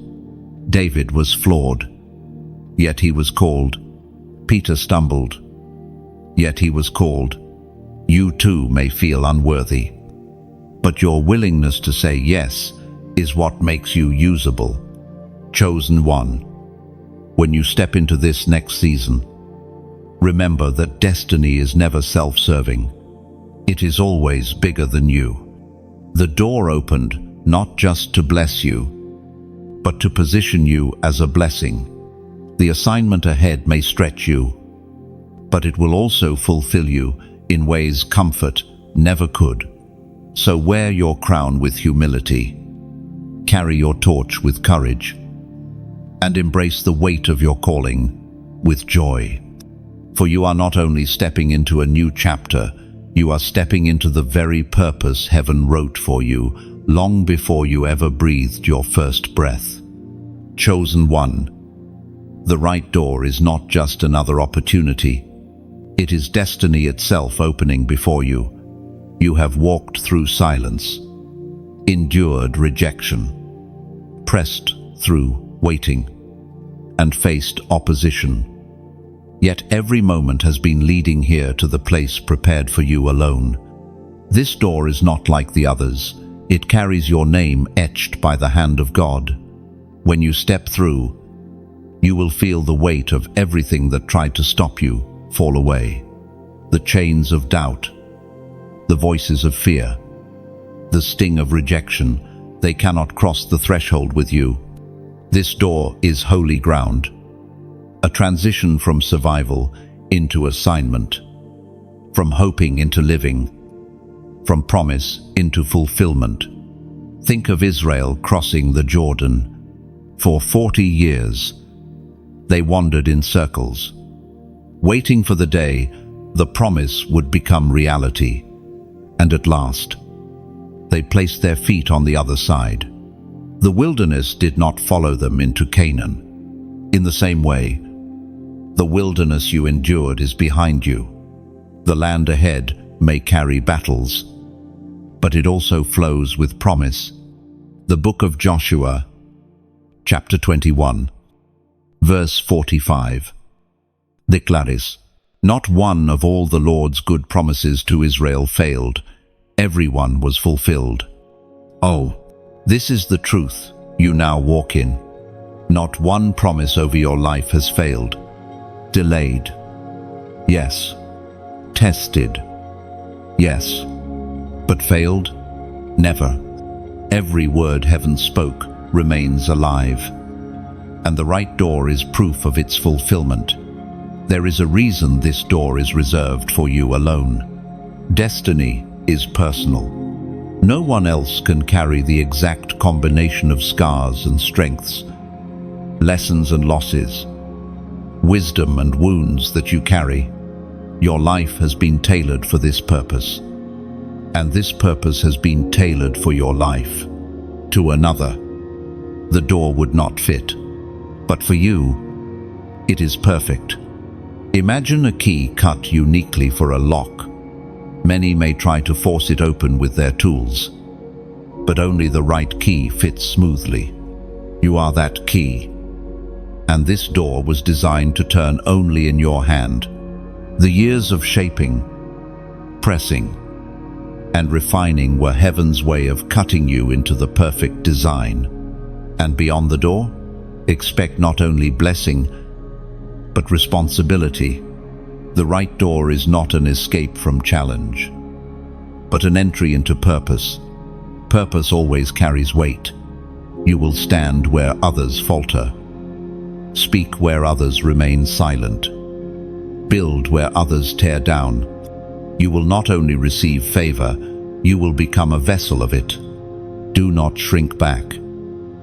David was flawed, yet he was called. Peter stumbled, yet he was called. You too may feel unworthy, but your willingness to say yes is what makes you usable. Chosen one. When you step into this next season, remember that destiny is never self-serving. It is always bigger than you. The door opened not just to bless you, but to position you as a blessing. The assignment ahead may stretch you, but it will also fulfill you in ways comfort never could. So wear your crown with humility, carry your torch with courage, and embrace the weight of your calling with joy. For you are not only stepping into a new chapter, you are stepping into the very purpose heaven wrote for you long before you ever breathed your first breath. Chosen one. The right door is not just another opportunity. It is destiny itself opening before you. You have walked through silence, endured rejection, pressed through waiting, and faced opposition. Yet every moment has been leading here to the place prepared for you alone. This door is not like the others. It carries your name etched by the hand of God. When you step through, you will feel the weight of everything that tried to stop you fall away. The chains of doubt, the voices of fear, the sting of rejection, they cannot cross the threshold with you. This door is holy ground. A transition from survival into assignment, from hoping into living, from promise into fulfillment. Think of Israel crossing the Jordan. For 40 years, they wandered in circles, waiting for the day the promise would become reality. And at last, they placed their feet on the other side. The wilderness did not follow them into Canaan. In the same way, The wilderness you endured is behind you. The land ahead may carry battles, but it also flows with promise. The book of Joshua, chapter 21, verse 45. Declares, "Not one of all the Lord's good promises to Israel failed. Every one was fulfilled." Oh, this is the truth you now walk in. Not one promise over your life has failed. Delayed, yes. Tested, yes. But failed? Never. Every word heaven spoke remains alive. And the right door is proof of its fulfillment. There is a reason this door is reserved for you alone. Destiny is personal. No one else can carry the exact combination of scars and strengths, lessons and losses, wisdom and wounds that you carry. Your life has been tailored for this purpose. And this purpose has been tailored for your life. To another, the door would not fit. But for you, it is perfect. Imagine a key cut uniquely for a lock. Many may try to force it open with their tools, but only the right key fits smoothly. You are that key. And this door was designed to turn only in your hand. The years of shaping, pressing, and refining were heaven's way of cutting you into the perfect design. And beyond the door, expect not only blessing, but responsibility. The right door is not an escape from challenge, but an entry into purpose. Purpose always carries weight. You will stand where others falter, speak where others remain silent, build where others tear down. You will not only receive favor, you will become a vessel of it. Do not shrink back.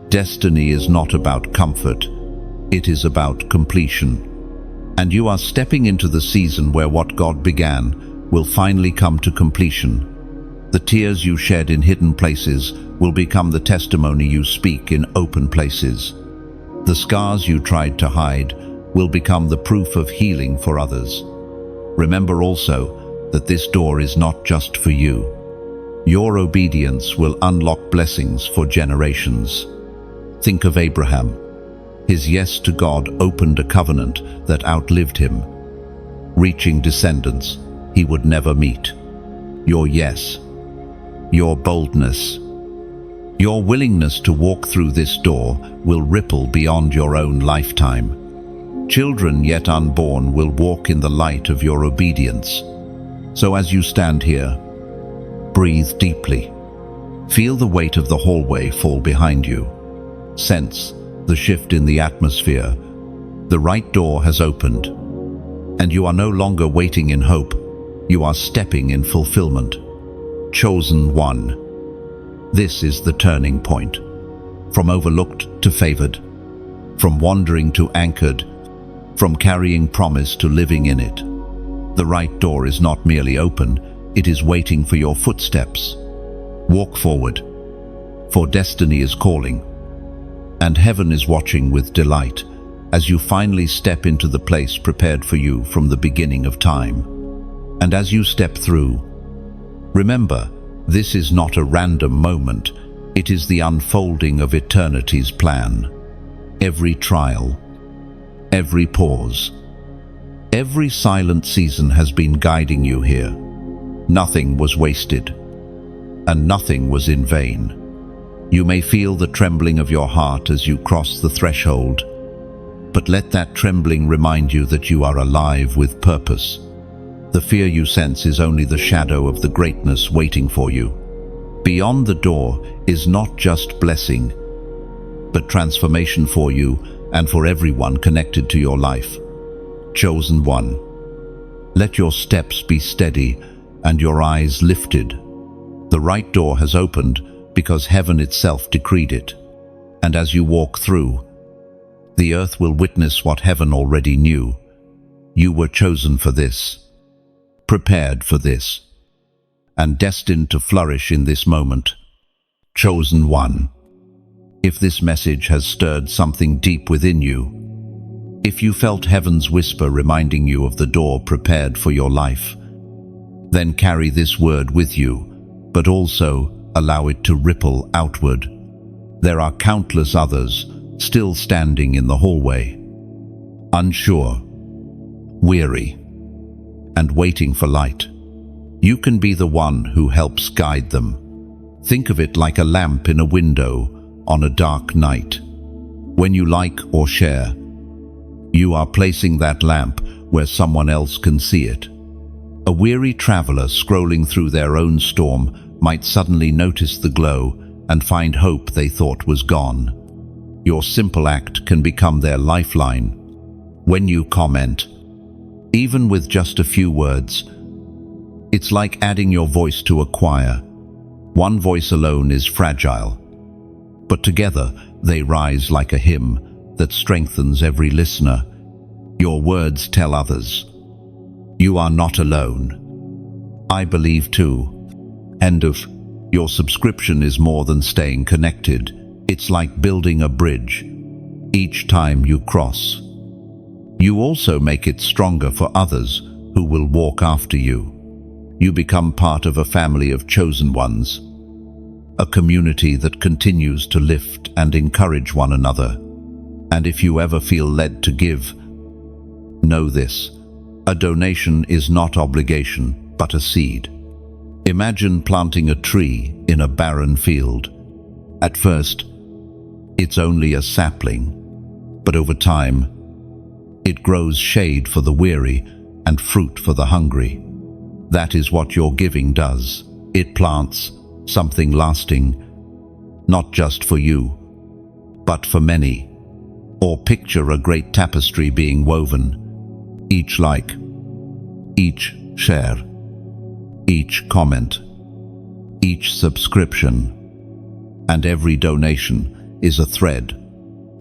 Destiny is not about comfort, it is about completion. And you are stepping into the season where what God began will finally come to completion. The tears you shed in hidden places will become the testimony you speak in open places. The scars you tried to hide will become the proof of healing for others. Remember also that this door is not just for you. Your obedience will unlock blessings for generations. Think of Abraham. His yes to God opened a covenant that outlived him, reaching descendants he would never meet. Your yes, your boldness, your willingness to walk through this door will ripple beyond your own lifetime. Children yet unborn will walk in the light of your obedience. So as you stand here, breathe deeply. Feel the weight of the hallway fall behind you. Sense the shift in the atmosphere. The right door has opened, and you are no longer waiting in hope. You are stepping in fulfillment. Chosen one. This is the turning point. From overlooked to favored, from wandering to anchored, from carrying promise to living in it. The right door is not merely open, it is waiting for your footsteps. Walk forward, for destiny is calling. And heaven is watching with delight as you finally step into the place prepared for you from the beginning of time. And as you step through, remember, this is not a random moment, it is the unfolding of eternity's plan. Every trial, every pause, every silent season has been guiding you here. Nothing was wasted, and nothing was in vain. You may feel the trembling of your heart as you cross the threshold, but let that trembling remind you that you are alive with purpose. The fear you sense is only the shadow of the greatness waiting for you. Beyond the door is not just blessing, but transformation for you and for everyone connected to your life. Chosen one. Let your steps be steady and your eyes lifted. The right door has opened because heaven itself decreed it. And as you walk through, the earth will witness what heaven already knew. You were chosen for this, prepared for this, and destined to flourish in this moment. Chosen one. If this message has stirred something deep within you, If you felt heaven's whisper reminding you of the door prepared for your life, then carry this word with you, but also allow it to ripple outward. There are countless others still standing in the hallway, unsure, weary, and waiting for light. You can be the one who helps guide them. Think of it like a lamp in a window on a dark night. When you like or share, you are placing that lamp where someone else can see it. A weary traveler scrolling through their own storm might suddenly notice the glow and find hope they thought was gone. Your simple act can become their lifeline. When you comment, even with just a few words, it's like adding your voice to a choir. One voice alone is fragile, but together they rise like a hymn that strengthens every listener. Your words tell others, you are not alone. I believe too. End of. Your subscription is more than staying connected. It's like building a bridge. Each time you cross, you also make it stronger for others who will walk after you. You become part of a family of chosen ones, a community that continues to lift and encourage one another. And if you ever feel led to give, know this: a donation is not obligation, but a seed. Imagine planting a tree in a barren field. At first, it's only a sapling, but over time, it grows shade for the weary and fruit for the hungry. That is what your giving does. It plants something lasting, not just for you, but for many. Or picture a great tapestry being woven. Each like, each share, each comment, each subscription, and every donation is a thread,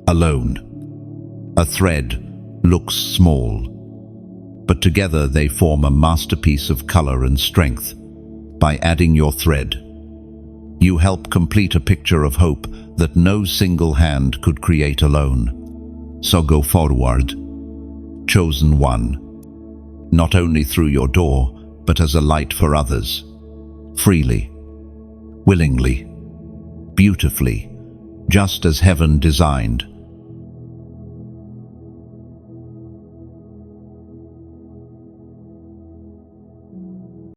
alone. A thread looks small, but together they form a masterpiece of color and strength. By adding your thread, you help complete a picture of hope that no single hand could create alone. So go forward, chosen one, not only through your door, but as a light for others, freely, willingly, beautifully, just as heaven designed.